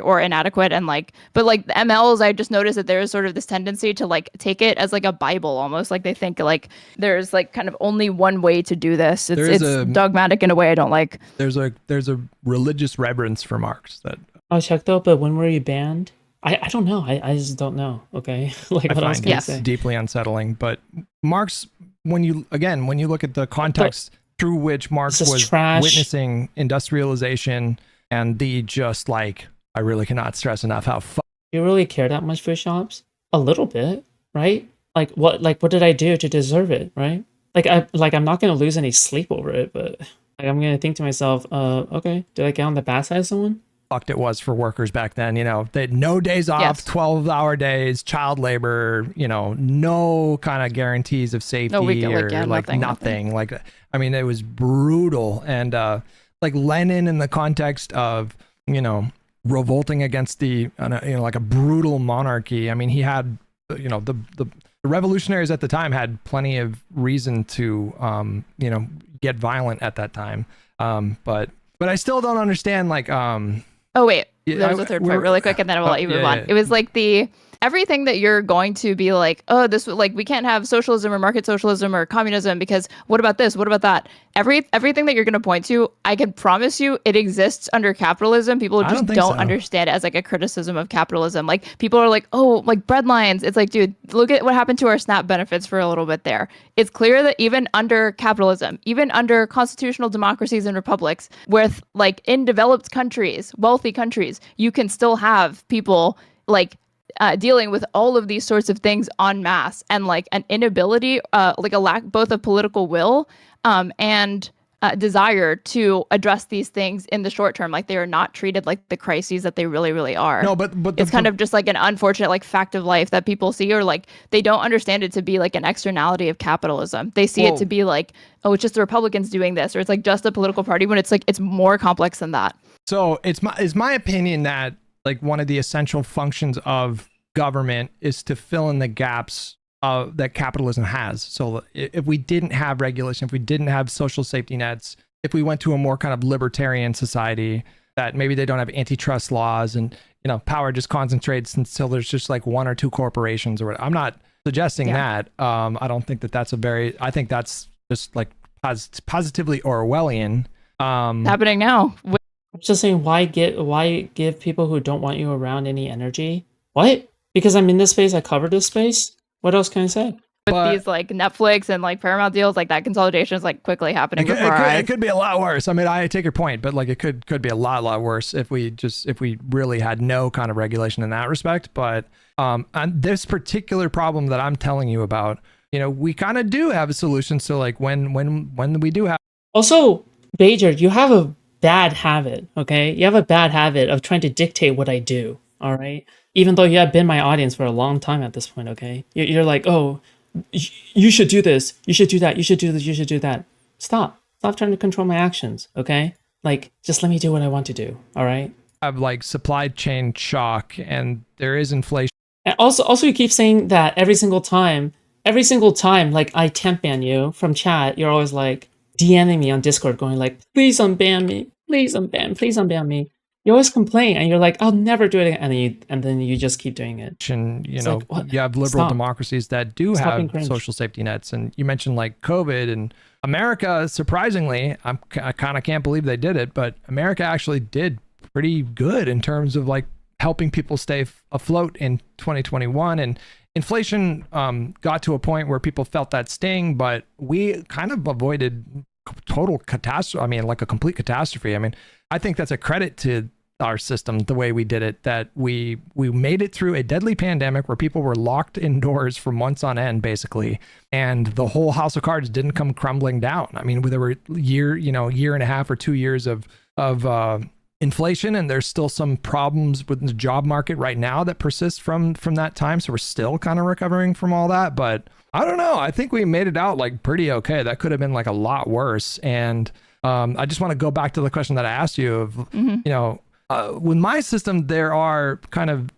Speaker 2: Or inadequate, and like, but like the MLs, I just noticed that there's sort of this tendency to like take it as like a Bible almost. Like they think like there's like kind of only one way to do this. It's dogmatic in a way I don't like.
Speaker 3: There's a religious reverence for Marx that
Speaker 1: I'll check though. But when were you banned? I don't know. I just don't know. Okay. Like what else can I say?
Speaker 3: Deeply unsettling. But Marx, when you look at the context through which Marx was witnessing industrialization and the just like, I really cannot stress enough how
Speaker 1: you really care that much for Foodshops? A little bit, right? Like what did I do to deserve it, right? I'm not gonna lose any sleep over it, but like I'm gonna think to myself, okay, did I get on the bad side of someone?
Speaker 3: Fucked it was for workers back then. You know, they had no days off,
Speaker 2: Yes.
Speaker 3: 12-hour days, child labor, you know, no kind of guarantees of safety nothing. Like, I mean, it was brutal. And like Lenin in the context of, you know, revolting against the, like a brutal monarchy. I mean, he had, you know, the revolutionaries at the time had plenty of reason to, you know, get violent at that time. But I still don't understand, like,
Speaker 2: Oh wait, there's a third part really quick, and then I'll let you move on. It was like everything that you're going to be like, oh, this like we can't have socialism or market socialism or communism because what about this? What about that? Everything that you're going to point to, I can promise you, it exists under capitalism. People just don't understand it as like a criticism of capitalism. Like people are like, oh, like bread lines. It's like, dude, look at what happened to our SNAP benefits for a little bit there. It's clear that even under capitalism, even under constitutional democracies and republics, with like in developed countries, wealthy countries, you can still have people like dealing with all of these sorts of things en masse, and like an inability, like a lack both of political will and desire to address these things in the short term. Like they are not treated like the crises that they really, really are.
Speaker 3: No, but
Speaker 2: it's kind of just like an unfortunate like fact of life that people see, or like they don't understand it to be like an externality of capitalism. They see it to be like, oh, it's just the Republicans doing this, or it's like just a political party, when it's like it's more complex than that.
Speaker 3: So it's my opinion that like one of the essential functions of government is to fill in the gaps that capitalism has. So if we didn't have regulation, if we didn't have social safety nets, if we went to a more kind of libertarian society that maybe they don't have antitrust laws and, you know, power just concentrates until there's just like one or two corporations or whatever. I'm not suggesting that. I don't think that's I think that's just like positively Orwellian.
Speaker 2: Happening now.
Speaker 1: I'm just saying, why give people who don't want you around any energy? What? Because I'm in this space, I cover this space? What else can I say?
Speaker 3: But
Speaker 2: these like Netflix and like Paramount deals, like that consolidation is like quickly happening before our eyes.
Speaker 3: It could be a lot worse. I mean, I take your point, but like it could be a lot worse if we really had no kind of regulation in that respect. But on this particular problem that I'm telling you about, you know, we kind of do have a solution. So like when we do have.
Speaker 1: Also, Bajer, you have a bad habit, okay? You have a bad habit of trying to dictate what I do, all right? Even though you have been my audience for a long time at this point, okay? You're like, oh, you should do this, you should do that, you should do this, you should do that. Stop trying to control my actions, okay? Like, just let me do what I want to do, all right?
Speaker 3: Of like supply chain shock, and there is inflation.
Speaker 1: And also you keep saying that every single time, like I temp ban you from chat, you're always like DMing me on Discord going like, please unban me, please unban me. You always complain and you're like, I'll never do it again. And then you just keep doing it.
Speaker 3: And you
Speaker 1: It's
Speaker 3: know,
Speaker 1: like,
Speaker 3: you have liberal
Speaker 1: Stop.
Speaker 3: democracies that do
Speaker 1: Stop
Speaker 3: have
Speaker 1: being cringe.
Speaker 3: social safety nets. And you mentioned like COVID, and America, surprisingly, I kind of can't believe they did it, but America actually did pretty good in terms of like helping people stay afloat in 2021. And inflation got to a point where people felt that sting, but we kind of avoided total catastrophe. I mean, like a complete catastrophe. I mean, I think that's a credit to our system, the way we did it, that we made it through a deadly pandemic where people were locked indoors for months on end, basically, and the whole house of cards didn't come crumbling down. I mean, there were year and a half or 2 years of inflation, and there's still some problems with the job market right now that persist from that time. So we're still kind of recovering from all that, but I don't know. I think we made it out like pretty okay. That could have been like a lot worse. And I just want to go back to the question that I asked you of, you know, with my system, there are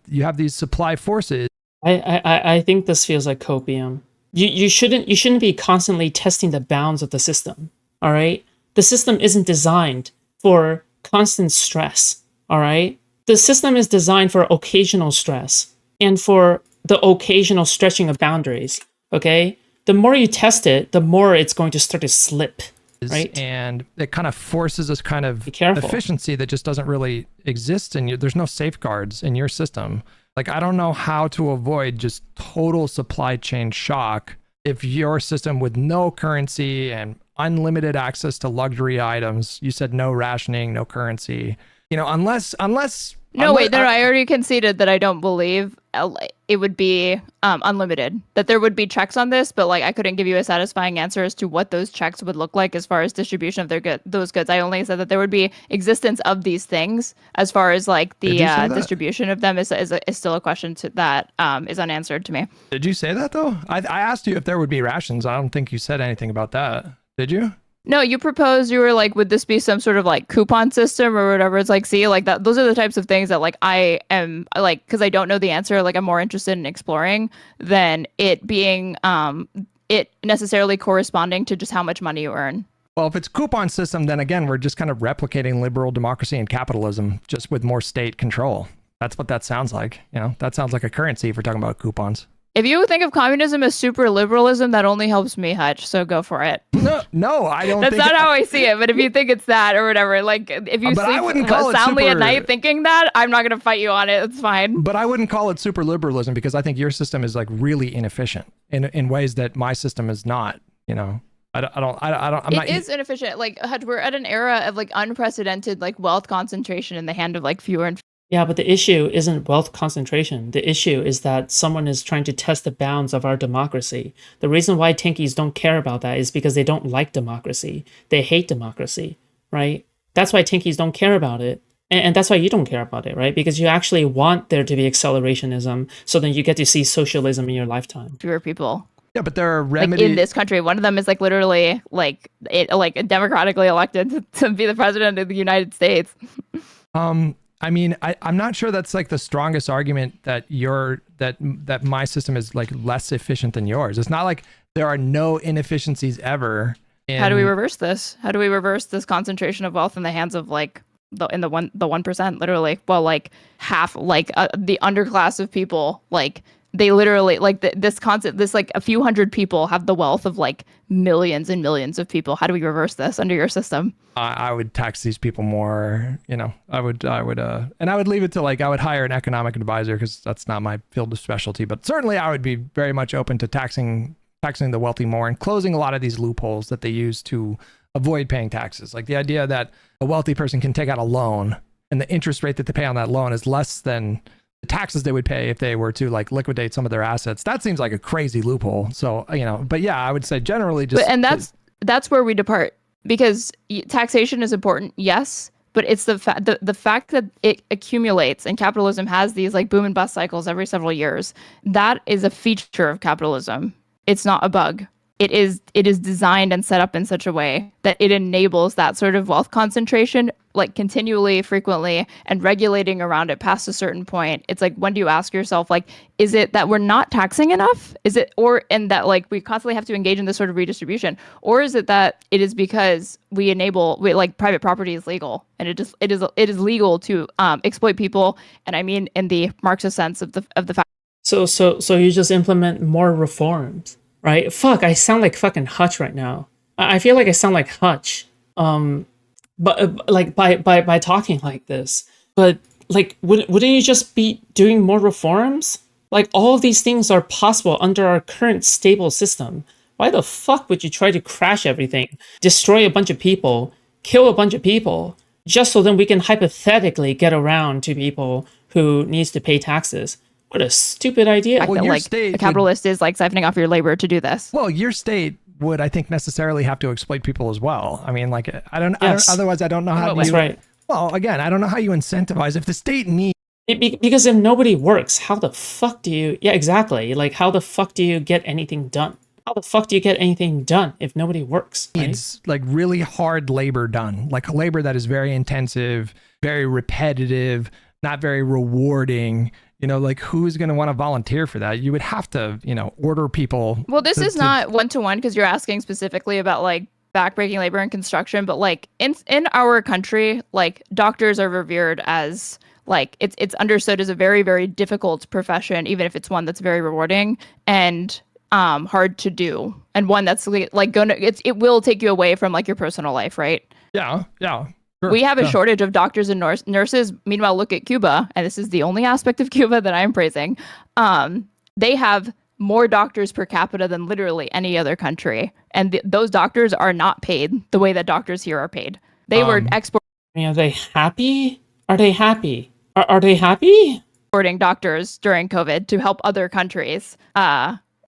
Speaker 3: you have these supply forces.
Speaker 1: I think this feels like copium. You shouldn't be constantly testing the bounds of the system. All right, the system isn't designed for constant stress. All right, the system is designed for occasional stress and for the occasional stretching of boundaries. Okay, the more you test it, the more it's going to start to slip. Right.
Speaker 3: And it kind of forces this kind of
Speaker 1: Be careful.
Speaker 3: efficiency that just doesn't really exist in you. There's no safeguards in your system. Like, I don't know how to avoid just total supply chain shock if your system with no currency and unlimited access to luxury items, you said no rationing, no currency, you know, unless
Speaker 2: No, wait, no, I already conceded that I don't believe it would be unlimited, that there would be checks on this, but like I couldn't give you a satisfying answer as to what those checks would look like as far as distribution of those goods. I only said that there would be existence of these things. As far as like the distribution of them is still a question that is unanswered to me.
Speaker 3: Did you say that though? I asked you if there would be rations. I don't think you said anything about that. Did you?
Speaker 2: No, you proposed, you were like, would this be some sort of like coupon system or whatever? It's like, see, like that, those are the types of things that like I am like, because I don't know the answer, like I'm more interested in exploring than it being it necessarily corresponding to just how much money you earn.
Speaker 3: Well, if it's coupon system, then again, we're just kind of replicating liberal democracy and capitalism just with more state control. That's what that sounds like. You know, that sounds like a currency if we're talking about coupons.
Speaker 2: If you think of communism as super liberalism, that only helps me, Hutch. So go for it.
Speaker 3: No, I don't.
Speaker 2: That's not how I see it. But if you think it's that or whatever, like if you sleep soundly at night thinking that, I'm not going to fight you on it. It's fine.
Speaker 3: But I wouldn't call it super liberalism because I think your system is like really inefficient in ways that my system is not. You know, It
Speaker 2: is inefficient. Like Hutch, we're at an era of like unprecedented like wealth concentration in the hand of like fewer and.
Speaker 1: Yeah, but the issue isn't wealth concentration. The issue is that someone is trying to test the bounds of our democracy. The reason why Tankies don't care about that is because they don't like democracy. They hate democracy, right? That's why Tankies don't care about it. And that's why you don't care about it, right? Because you actually want there to be accelerationism, so then you get to see socialism in your lifetime.
Speaker 2: Fewer people.
Speaker 3: Yeah, but there are remedies
Speaker 2: like in this country. One of them is like literally like democratically elected to be the president of the United States.
Speaker 3: I mean, I'm not sure that's like the strongest argument that that my system is like less efficient than yours. It's not like there are no inefficiencies ever.
Speaker 2: How do we reverse this? How do we reverse this concentration of wealth in the hands of like the 1%? Literally, well, like half, like the underclass of people, like. They literally like this concept, this like a few hundred people have the wealth of like millions and millions of people. How do we reverse this under your system?
Speaker 3: I would tax these people more, you know, I would, and I would leave it to like, I would hire an economic advisor because that's not my field of specialty, but certainly I would be very much open to taxing taxing the wealthy more and closing a lot of these loopholes that they use to avoid paying taxes. Like the idea that a wealthy person can take out a loan and the interest rate that they pay on that loan is less than the taxes they would pay if they were to like liquidate some of their assets. That seems like a crazy loophole. So, but yeah, I would say generally just...
Speaker 2: And that's where we depart, because taxation is important, yes, but it's the fact that it accumulates, and capitalism has these like boom and bust cycles every several years. That is a feature of capitalism. It's not a bug. It is designed and set up in such a way that it enables that sort of wealth concentration, like continually, frequently, and regulating around it past a certain point. It's like, when do you ask yourself, like, is it that we're not taxing enough? Is it, and that like we constantly have to engage in this sort of redistribution? Or is it that it is because like private property is legal, and it is legal to exploit people? And I mean, in the Marxist sense of the fact.
Speaker 1: So you just implement more reforms. Right? Fuck, I sound like fucking Hutch right now. I feel like I sound like Hutch. But like by talking like this. But like, wouldn't you just be doing more reforms? Like, all of these things are possible under our current stable system. Why the fuck would you try to crash everything, destroy a bunch of people, kill a bunch of people, just so then we can hypothetically get around to people who needs to pay taxes? What a stupid idea.
Speaker 2: Well, your state, a capitalist is like siphoning off your labor to do this.
Speaker 3: Well, your state would, I think, necessarily have to exploit people as well. I mean, like, otherwise I don't know how
Speaker 1: That's right.
Speaker 3: Well, again, I don't know how you incentivize if the state needs.
Speaker 1: Because if nobody works, how the fuck do you... Yeah, exactly. Like, how the fuck do you get anything done? How the fuck do you get anything done if nobody works? Right?
Speaker 3: It's like really hard labor done, like labor that is very intensive, very repetitive, not very rewarding. Like, who's going to want to volunteer for that? You would have to, order people.
Speaker 2: Well, this is not one-to-one, because you're asking specifically about like backbreaking labor in construction. But like in our country, like doctors are revered as like it's understood as a very, very difficult profession, even if it's one that's very rewarding and hard to do, and one that's like it will take you away from like your personal life, right?
Speaker 3: Yeah. Sure,
Speaker 2: we have a shortage of doctors and nurses. Meanwhile, look at Cuba, and this is the only aspect of Cuba that I'm praising. They have more doctors per capita than literally any other country, and those doctors are not paid the way that doctors here are paid. They were exporting.
Speaker 1: Are they happy? Are they happy? Are they happy?
Speaker 2: Exporting doctors during COVID to help other countries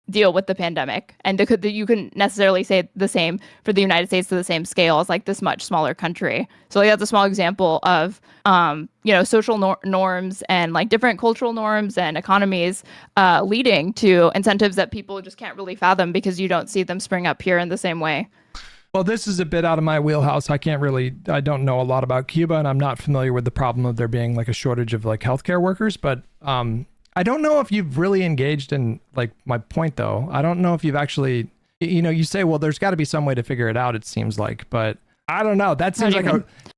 Speaker 2: deal with the pandemic, and you couldn't necessarily say the same for the United States to the same scale as like this much smaller country. So like, that's a small example of social norms and like different cultural norms and economies leading to incentives that people just can't really fathom, because you don't see them spring up here in the same way.
Speaker 3: Well, this is a bit out of my wheelhouse. I don't know a lot about Cuba, and I'm not familiar with the problem of there being like a shortage of like healthcare workers, but I don't know if you've really engaged in like my point, though. I don't know if you've actually, you say, well, there's got to be some way to figure it out, it seems like, but I don't know. That seems like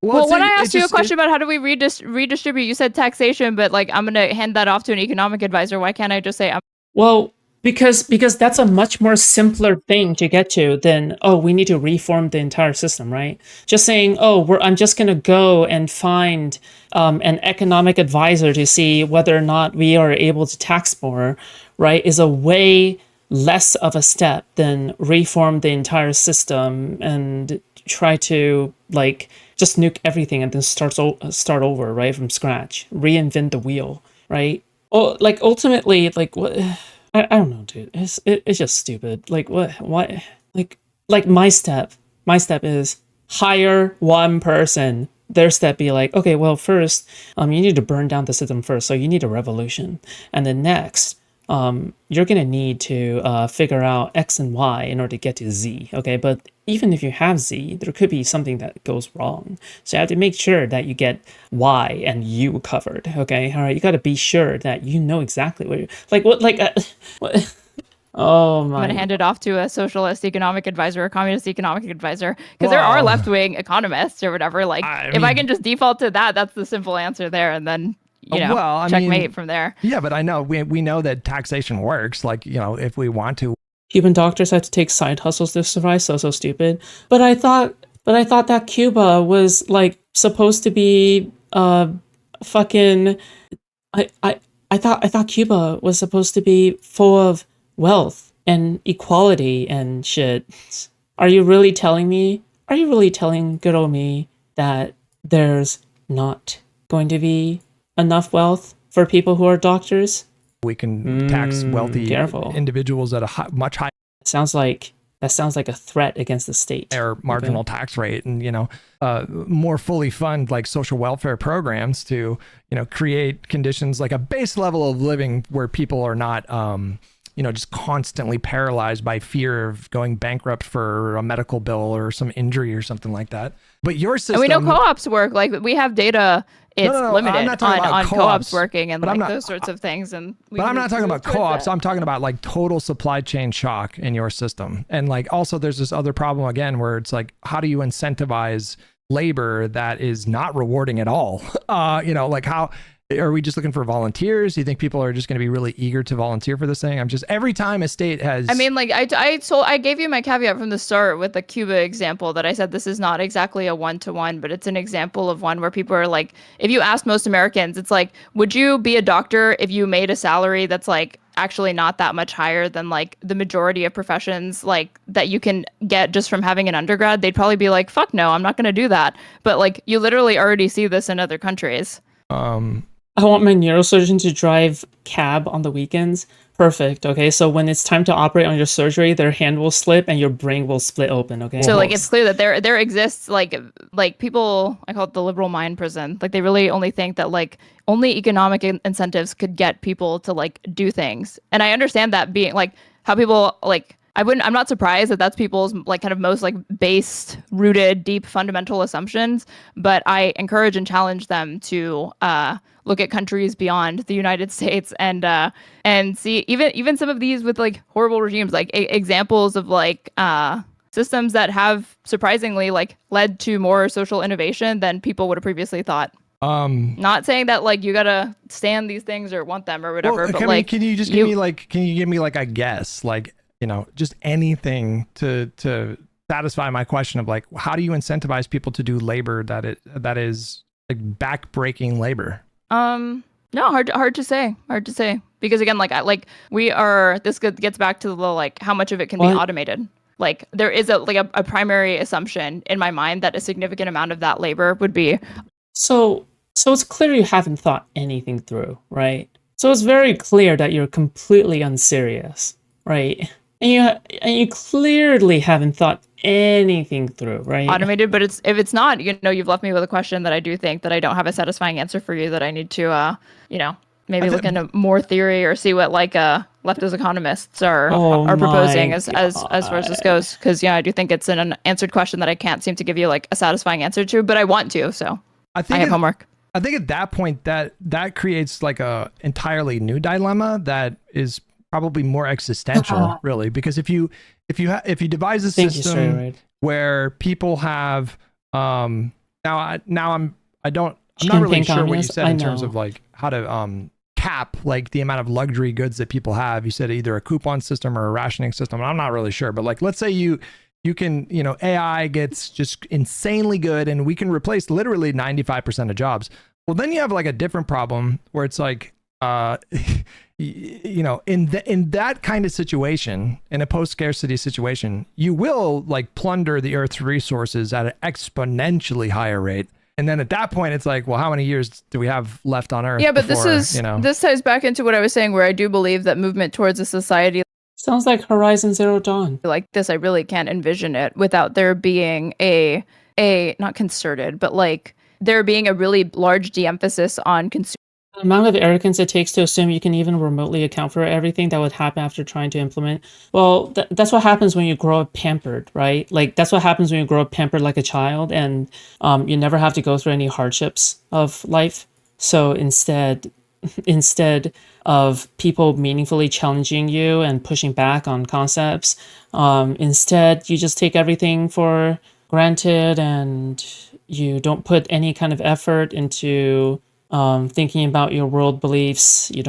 Speaker 2: well, when I asked you a question about how do we redistribute, you said taxation, but like, I'm going to hand that off to an economic advisor. Why can't I just say,
Speaker 1: well, because that's a much more simpler thing to get to than, we need to reform the entire system, right? Just saying, I'm just going to go and find an economic advisor to see whether or not we are able to tax more, right, is a way less of a step than reform the entire system and try to like just nuke everything and then start over, right, from scratch, reinvent the wheel, right? Oh, like ultimately, like what? I don't know, dude. It's just stupid. Like what? Like my step is hire one person. Their step be like, okay, well, first, you need to burn down the system first. So you need a revolution, and then next, you're gonna need to figure out X and Y in order to get to Z. Okay, but even if you have Z, there could be something that goes wrong. So you have to make sure that you get Y and U covered. Okay, all right. You got to be sure that you know exactly what you're like. What? Oh my!
Speaker 2: I'm gonna hand it off to a socialist economic advisor, a communist economic advisor, because there are left-wing economists or whatever. Like, if I can just default to that, that's the simple answer there, and then checkmate from there.
Speaker 3: Yeah, but I know we know that taxation works. Like, if we want to.
Speaker 1: Cuban doctors had to take side hustles to survive. So stupid. But I thought that Cuba was like supposed to be fucking. I thought Cuba was supposed to be full of wealth and equality and shit. Are you really telling good old me that there's not going to be enough wealth for people who are doctors?
Speaker 3: We can tax wealthy
Speaker 1: careful.
Speaker 3: individuals at a much higher
Speaker 1: That sounds like a threat against the state.
Speaker 3: Marginal tax rate, and more fully fund like social welfare programs to create conditions like a base level of living where people are not just constantly paralyzed by fear of going bankrupt for a medical bill or some injury or something like that. But your system,
Speaker 2: and we know co-ops work. Like we have data. It's limited on co-ops working and those sorts of things. But
Speaker 3: I'm not talking about co-ops. I'm talking about like total supply chain shock in your system. And like also there's this other problem again where it's like, how do you incentivize labor that is not rewarding at all? Like how are we just looking for volunteers? Do you think people are just going to be really eager to volunteer for this thing? Every time a state has...
Speaker 2: I mean, like I gave you my caveat from the start with the Cuba example that I said this is not exactly a one-to-one, but it's an example of one where people are like, if you ask most Americans, it's like, would you be a doctor if you made a salary that's like actually not that much higher than like the majority of professions like that you can get just from having an undergrad? They'd probably be like, fuck no, I'm not going to do that. But like you literally already see this in other countries.
Speaker 1: I want my neurosurgeon to drive cab on the weekends. Perfect. Okay, so when it's time to operate on your surgery, their hand will slip and your brain will split open. Okay.
Speaker 2: So like it's clear that there exists like people, I call it the liberal mind prison. Like they really only think that like only economic incentives could get people to like do things. And I understand that being like how people like. I'm not surprised that that's people's like kind of most like based, rooted, deep, fundamental assumptions. But I encourage and challenge them to look at countries beyond the United States and see even some of these with like horrible regimes, like examples of like systems that have surprisingly like led to more social innovation than people would have previously thought. Not saying that like you gotta stand these things or want them or whatever, but like
Speaker 3: can you give me like a guess, like just anything to satisfy my question of like, how do you incentivize people to do labor that is like back-breaking labor?
Speaker 2: No, hard to say because again, this gets back to the like how much of it can be automated. Like there is a primary assumption in my mind that a significant amount of that labor would be.
Speaker 1: So it's clear you haven't thought anything through, right? So it's very clear that you're completely unserious, right? And you clearly haven't thought anything through, right?
Speaker 2: Automated, but if it's not, you've left me with a question that I do think that I don't have a satisfying answer for you, that I need to, maybe look into more theory or see what like leftist economists are proposing as far as this goes. Because I do think it's an unanswered question that I can't seem to give you like a satisfying answer to, but I want to. So I have homework.
Speaker 3: I think at that point that creates like a entirely new dilemma that is probably more existential, really, because if you devise a system where people have I'm not really sure what you said in terms of like how to cap like the amount of luxury goods that people have. You said either a coupon system or a rationing system. I'm not really sure, but like let's say you can AI gets just insanely good and we can replace literally 95% of jobs. Well, then you have like a different problem where it's like in that kind of situation, in a post-scarcity situation, you will like plunder the Earth's resources at an exponentially higher rate. And then at that point, it's like, well, how many years do we have left on Earth?
Speaker 2: Yeah, but this ties back into what I was saying, where I do believe that movement towards a society
Speaker 1: sounds like Horizon Zero Dawn.
Speaker 2: Like this, I really can't envision it without there being a not concerted, but like there being a really large de-emphasis on consumer.
Speaker 1: The amount of arrogance it takes to assume you can even remotely account for everything that would happen after trying to implement. Well, that's what happens when you grow up pampered, right? Like that's what happens when you grow up pampered like a child and you never have to go through any hardships of life. So instead of people meaningfully challenging you and pushing back on concepts, instead you just take everything for granted and you don't put any kind of effort into thinking about your world beliefs. You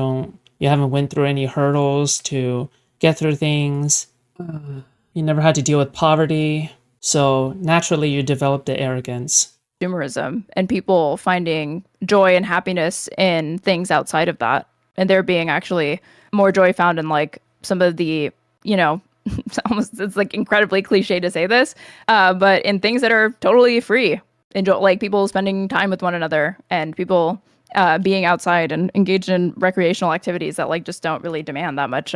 Speaker 1: haven't went through any hurdles to get through things. You never had to deal with poverty. So naturally you develop the arrogance.
Speaker 2: Consumerism and people finding joy and happiness in things outside of that. And there being actually more joy found in like some of the it's like incredibly cliche to say this, but in things that are totally free, enjoy, like people spending time with one another and people being outside and engaged in recreational activities that like just don't really demand that much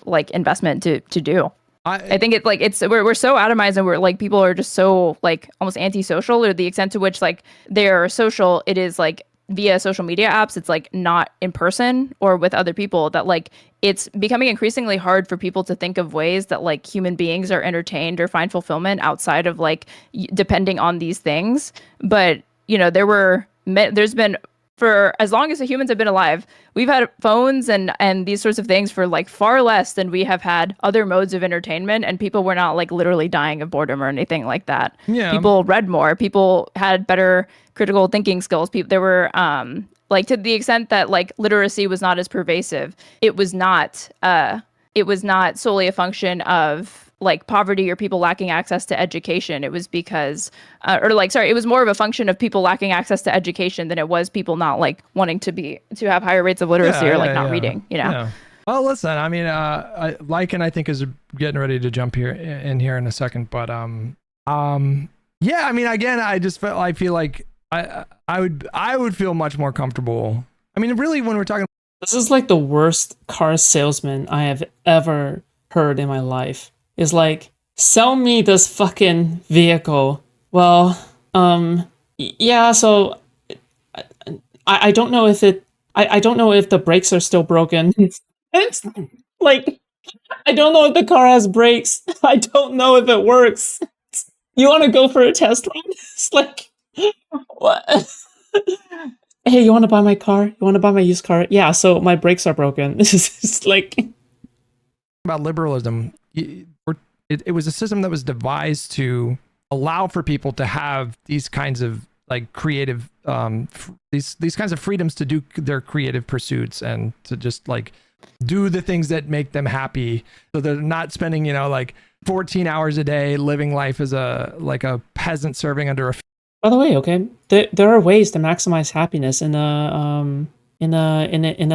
Speaker 2: like investment to do. I think we're so atomized, and we're like, people are just so like almost antisocial, or the extent to which like they're social, it is like via social media apps. It's like not in person or with other people, that like it's becoming increasingly hard for people to think of ways that like human beings are entertained or find fulfillment outside of like depending on these things. But there's been, for as long as the humans have been alive, we've had phones and these sorts of things for like far less than we have had other modes of entertainment, and people were not like literally dying of boredom or anything like that.
Speaker 3: Yeah.
Speaker 2: People read more, people had better critical thinking skills. There were like, to the extent that like literacy was not as pervasive, it was not solely a function of like poverty or people lacking access to education. It was because, it was more of a function of people lacking access to education than it was people not like wanting to have higher rates of literacy or like not reading, Yeah.
Speaker 3: Well, listen, I mean, and I think is getting ready to jump here in a second, but yeah, I mean, again, I feel like I would feel much more comfortable. I mean, really, when we're talking,
Speaker 1: this is like the worst car salesman I have ever heard in my life. Is like, sell me this fucking vehicle. Well, yeah, so I don't know if I don't know if the brakes are still broken. It's like, I don't know if the car has brakes. I don't know if it works. You want to go for a test run? It's like, what? Hey, you want to buy my car? You want to buy my used car? Yeah, so my brakes are broken. This is like,
Speaker 3: about liberalism. It was a system that was devised to allow for people to have these kinds of like creative, these kinds of freedoms to do their creative pursuits and to just like do the things that make them happy. So they're not spending, like 14 hours a day living life as a peasant serving under a.
Speaker 1: By the way, okay, there are ways to maximize happiness in a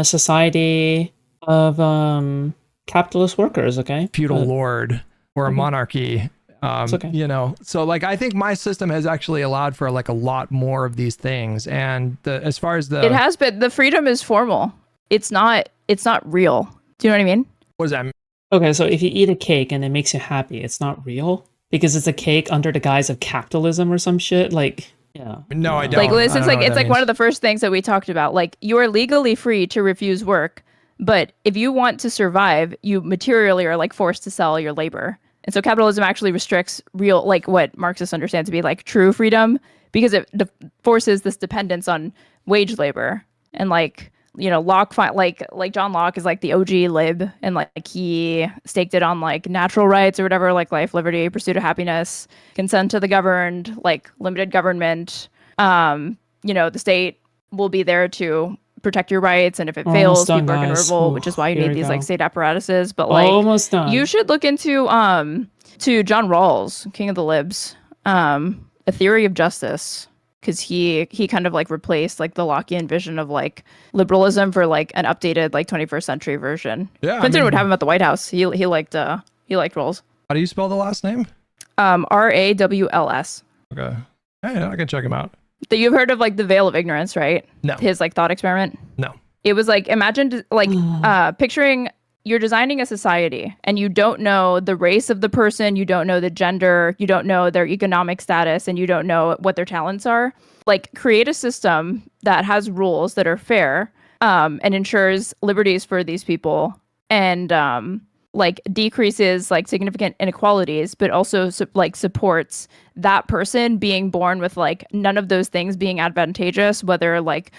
Speaker 1: society of capitalist workers. Okay,
Speaker 3: feudal lord. Or a monarchy,
Speaker 1: okay.
Speaker 3: So like, I think my system has actually allowed for like a lot more of these things. And as far as
Speaker 2: it has been, the freedom is formal. It's not real. Do you know what I mean?
Speaker 3: What does that mean?
Speaker 1: Okay, so if you eat a cake and it makes you happy, it's not real because it's a cake under the guise of capitalism or some shit. Like, yeah.
Speaker 3: No, I don't.
Speaker 2: Like, it's like one of the first things that we talked about. Like, you are legally free to refuse work, but if you want to survive, you materially are like forced to sell your labor. And so capitalism actually restricts real, like what Marxists understand to be like true freedom, because it forces this dependence on wage labor. And like, Locke, like John Locke is like the OG lib, and like he staked it on like natural rights or whatever, like life, liberty, pursuit of happiness, consent to the governed, like limited government. The state will be there to protect your rights, and if it fails, be broken or revolt, which is why you need these like state apparatuses. But like,
Speaker 1: almost done.
Speaker 2: You should look into to John Rawls, King of the Libs, A Theory of Justice, because he kind of like replaced like the Lockean vision of like liberalism for like an updated like 21st century version.
Speaker 3: Yeah,
Speaker 2: Clinton would have him at the White House. He liked Rawls.
Speaker 3: How do you spell the last name?
Speaker 2: Rawls.
Speaker 3: Okay, hey, I can check him out.
Speaker 2: That you've heard of like the Veil of Ignorance, right?
Speaker 3: No.
Speaker 2: His like thought experiment.
Speaker 3: No.
Speaker 2: It was like, imagine like picturing you're designing a society and you don't know the race of the person, you don't know the gender, you don't know their economic status, and you don't know what their talents are. Like, create a system that has rules that are fair and ensures liberties for these people, and like decreases like significant inequalities, but also like supports that person being born with like none of those things being advantageous, whether like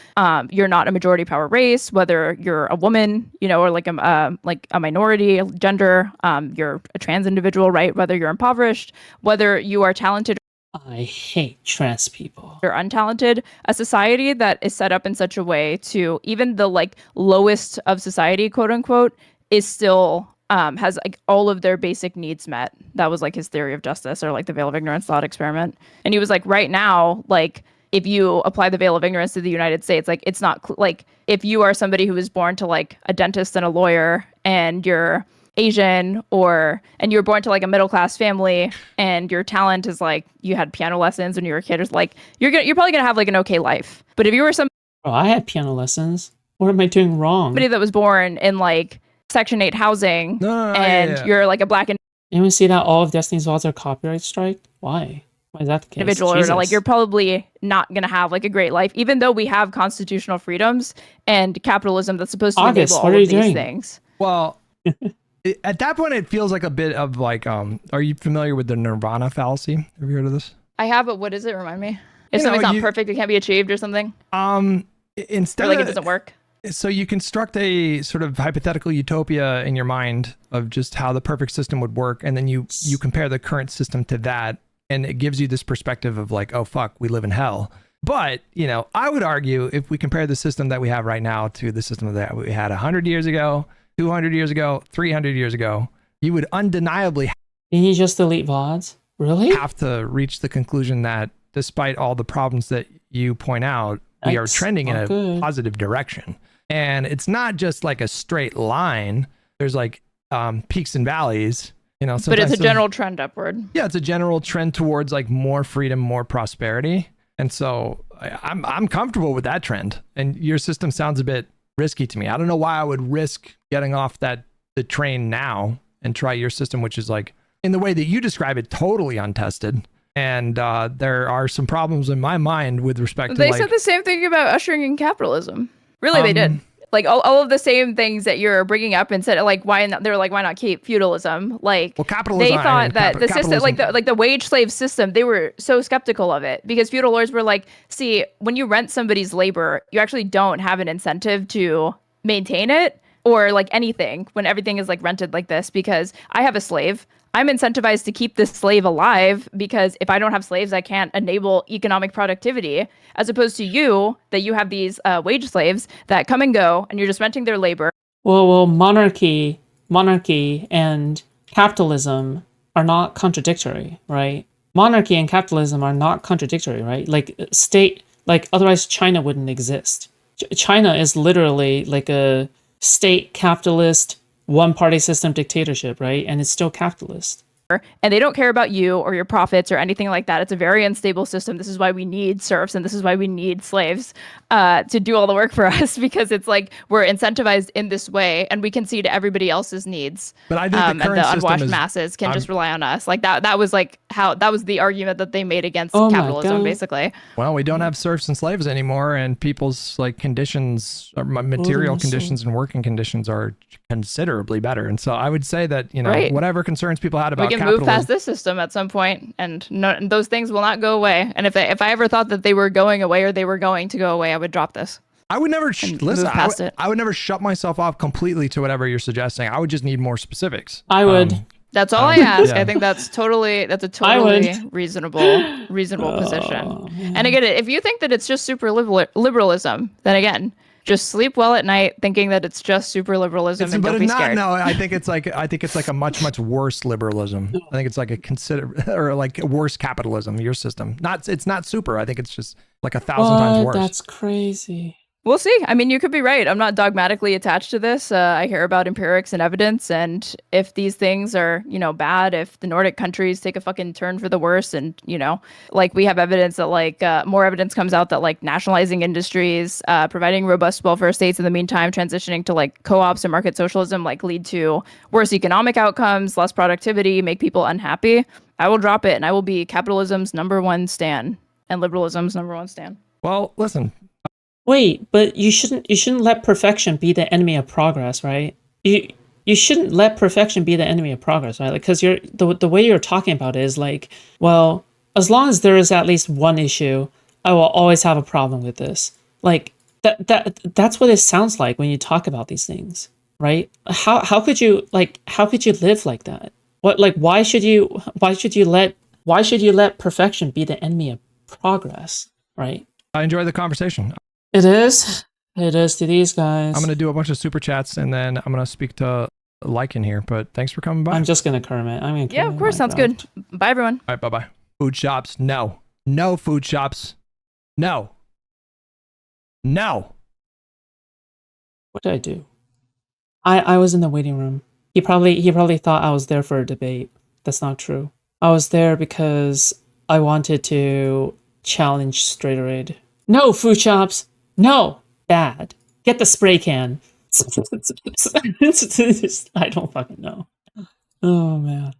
Speaker 2: you're not a majority power race, whether you're a woman, or like a minority gender, you're a trans individual, right? Whether you're impoverished, whether you are talented.
Speaker 1: I hate trans people.
Speaker 2: Or untalented. A society that is set up in such a way to even the like lowest of society, quote unquote, is still has like all of their basic needs met. That was like his theory of justice, or like the Veil of Ignorance thought experiment. And he was like, right now, like if you apply the Veil of Ignorance to the United States, like it's not like if you are somebody who was born to like a dentist and a lawyer, and you're Asian and you were born to like a middle class family and your talent is like you had piano lessons when you were a kid, it's like you're probably gonna have like an okay life. But if you were
Speaker 1: Oh, I had piano lessons. What am I doing wrong?
Speaker 2: somebody that was born in like Section 8 housing you're like a black
Speaker 1: Anyone see that all of Destiny's Laws are copyright strike? Why? Why is that the case?
Speaker 2: individual, or like you're probably not gonna have like a great life, even though we have constitutional freedoms and capitalism that's supposed to enable all of these things.
Speaker 3: Well, at that point, it feels like a bit of like, are you familiar with the Nirvana fallacy? Have you heard of this?
Speaker 2: I have, but what is it? Remind me. If something's not perfect, it can't be achieved or something?
Speaker 3: Instead
Speaker 2: or like it doesn't work?
Speaker 3: So you construct a sort of hypothetical utopia in your mind of just how the perfect system would work. And then you compare the current system to that. And it gives you this perspective of like, oh, fuck, we live in hell. But, you know, I would argue if we compare the system that we have right now to the system that we had 100 years ago, 200 years ago, 300 years ago, you would undeniably
Speaker 1: Didn't you just delete VODs? Really?
Speaker 3: have to reach the conclusion that despite all the problems that you point out, we are trending in a positive direction. And it's not just like a straight line. There's like peaks and valleys, you know.
Speaker 2: But it's a general trend upward.
Speaker 3: Yeah, it's a general trend towards like more freedom, more prosperity. And so I'm comfortable with that trend. And your system sounds a bit risky to me. I don't know why I would risk getting off the train now and try your system, which is like, in the way that you describe it, totally untested. And there are some problems in my mind with respect to
Speaker 2: They said the same thing about ushering in capitalism. Really, they did. Like all of the same things that you're bringing up and said, like, why not? They're like, why not keep feudalism? Like,
Speaker 3: well, capitalism,
Speaker 2: they thought that the system, like the wage slave system, they were so skeptical of it because feudal lords were like, see, when you rent somebody's labor, you actually don't have an incentive to maintain it or like anything when everything is like rented like this, because I have a slave. I'm incentivized to keep this slave alive because if I don't have slaves, I can't enable economic productivity, as opposed to you, that you have these wage slaves that come and go and you're just renting their labor.
Speaker 1: Well, monarchy and capitalism are not contradictory, right? Monarchy and capitalism are not contradictory, right? Like state, like otherwise China wouldn't exist. China is literally like a state capitalist one-party system dictatorship, right? And it's still capitalist.
Speaker 2: And they don't care about you or your profits or anything like that. It's a very unstable system. This is why we need serfs and this is why we need slaves to do all the work for us, because it's like we're incentivized in this way and we can see to everybody else's needs.
Speaker 3: But I think
Speaker 2: and the unwashed masses can just rely on us. Like that was like that was the argument that they made against capitalism, basically.
Speaker 3: Well, we don't have serfs and slaves anymore, and people's like conditions, or material conditions and working conditions are considerably better. And so I would say that, you know, whatever concerns people had about
Speaker 2: move past this system at some point, and those things will not go away. And if I ever thought that they were going away or they were going to go away, I would drop this.
Speaker 3: I would never listen. I would never shut myself off completely to whatever you're suggesting. I would just need more specifics.
Speaker 1: I would.
Speaker 2: That's all I ask. Yeah. I think that's a totally reasonable position. And again, if you think that it's just super liberalism, then again, just sleep well at night thinking that it's just super liberalism and don't be scared.
Speaker 3: No, I think it's like a much worse liberalism. I think it's like a worse capitalism, your system. It's not super. I think it's just like 1,000 times worse.
Speaker 1: That's crazy.
Speaker 2: We'll see. I mean, you could be right. I'm not dogmatically attached to this. I hear about empirics and evidence, and if these things are, bad, if the Nordic countries take a fucking turn for the worse, and like we have evidence that like more evidence comes out that like nationalizing industries, providing robust welfare states in the meantime, transitioning to like co-ops and market socialism, like lead to worse economic outcomes, less productivity, make people unhappy. I will drop it, and I will be capitalism's #1 stan and liberalism's #1 stan.
Speaker 3: Well, listen.
Speaker 1: Wait, but you shouldn't let perfection be the enemy of progress, right? You shouldn't let perfection be the enemy of progress, right? Like, because the way you're talking about it is like, well, as long as there is at least one issue, I will always have a problem with this. Like that's what it sounds like when you talk about these things, right? How could you live like that? Why should you let perfection be the enemy of progress, right?
Speaker 3: I enjoy the conversation.
Speaker 1: It is to these guys.
Speaker 3: I'm going to do a bunch of super chats and then I'm going to speak to Lycan here, but thanks for coming by.
Speaker 1: I'm just going to Kermit.
Speaker 2: Yeah, of course. Sounds good. Bye, everyone.
Speaker 3: All right, bye-bye. Foodshops, no. No Foodshops. No. No.
Speaker 1: What did I do? I was in the waiting room. He probably thought I was there for a debate. That's not true. I was there because I wanted to challenge Straighterade. No, Foodshops! No! Bad. Get the spray can. I don't fucking know. Oh, man.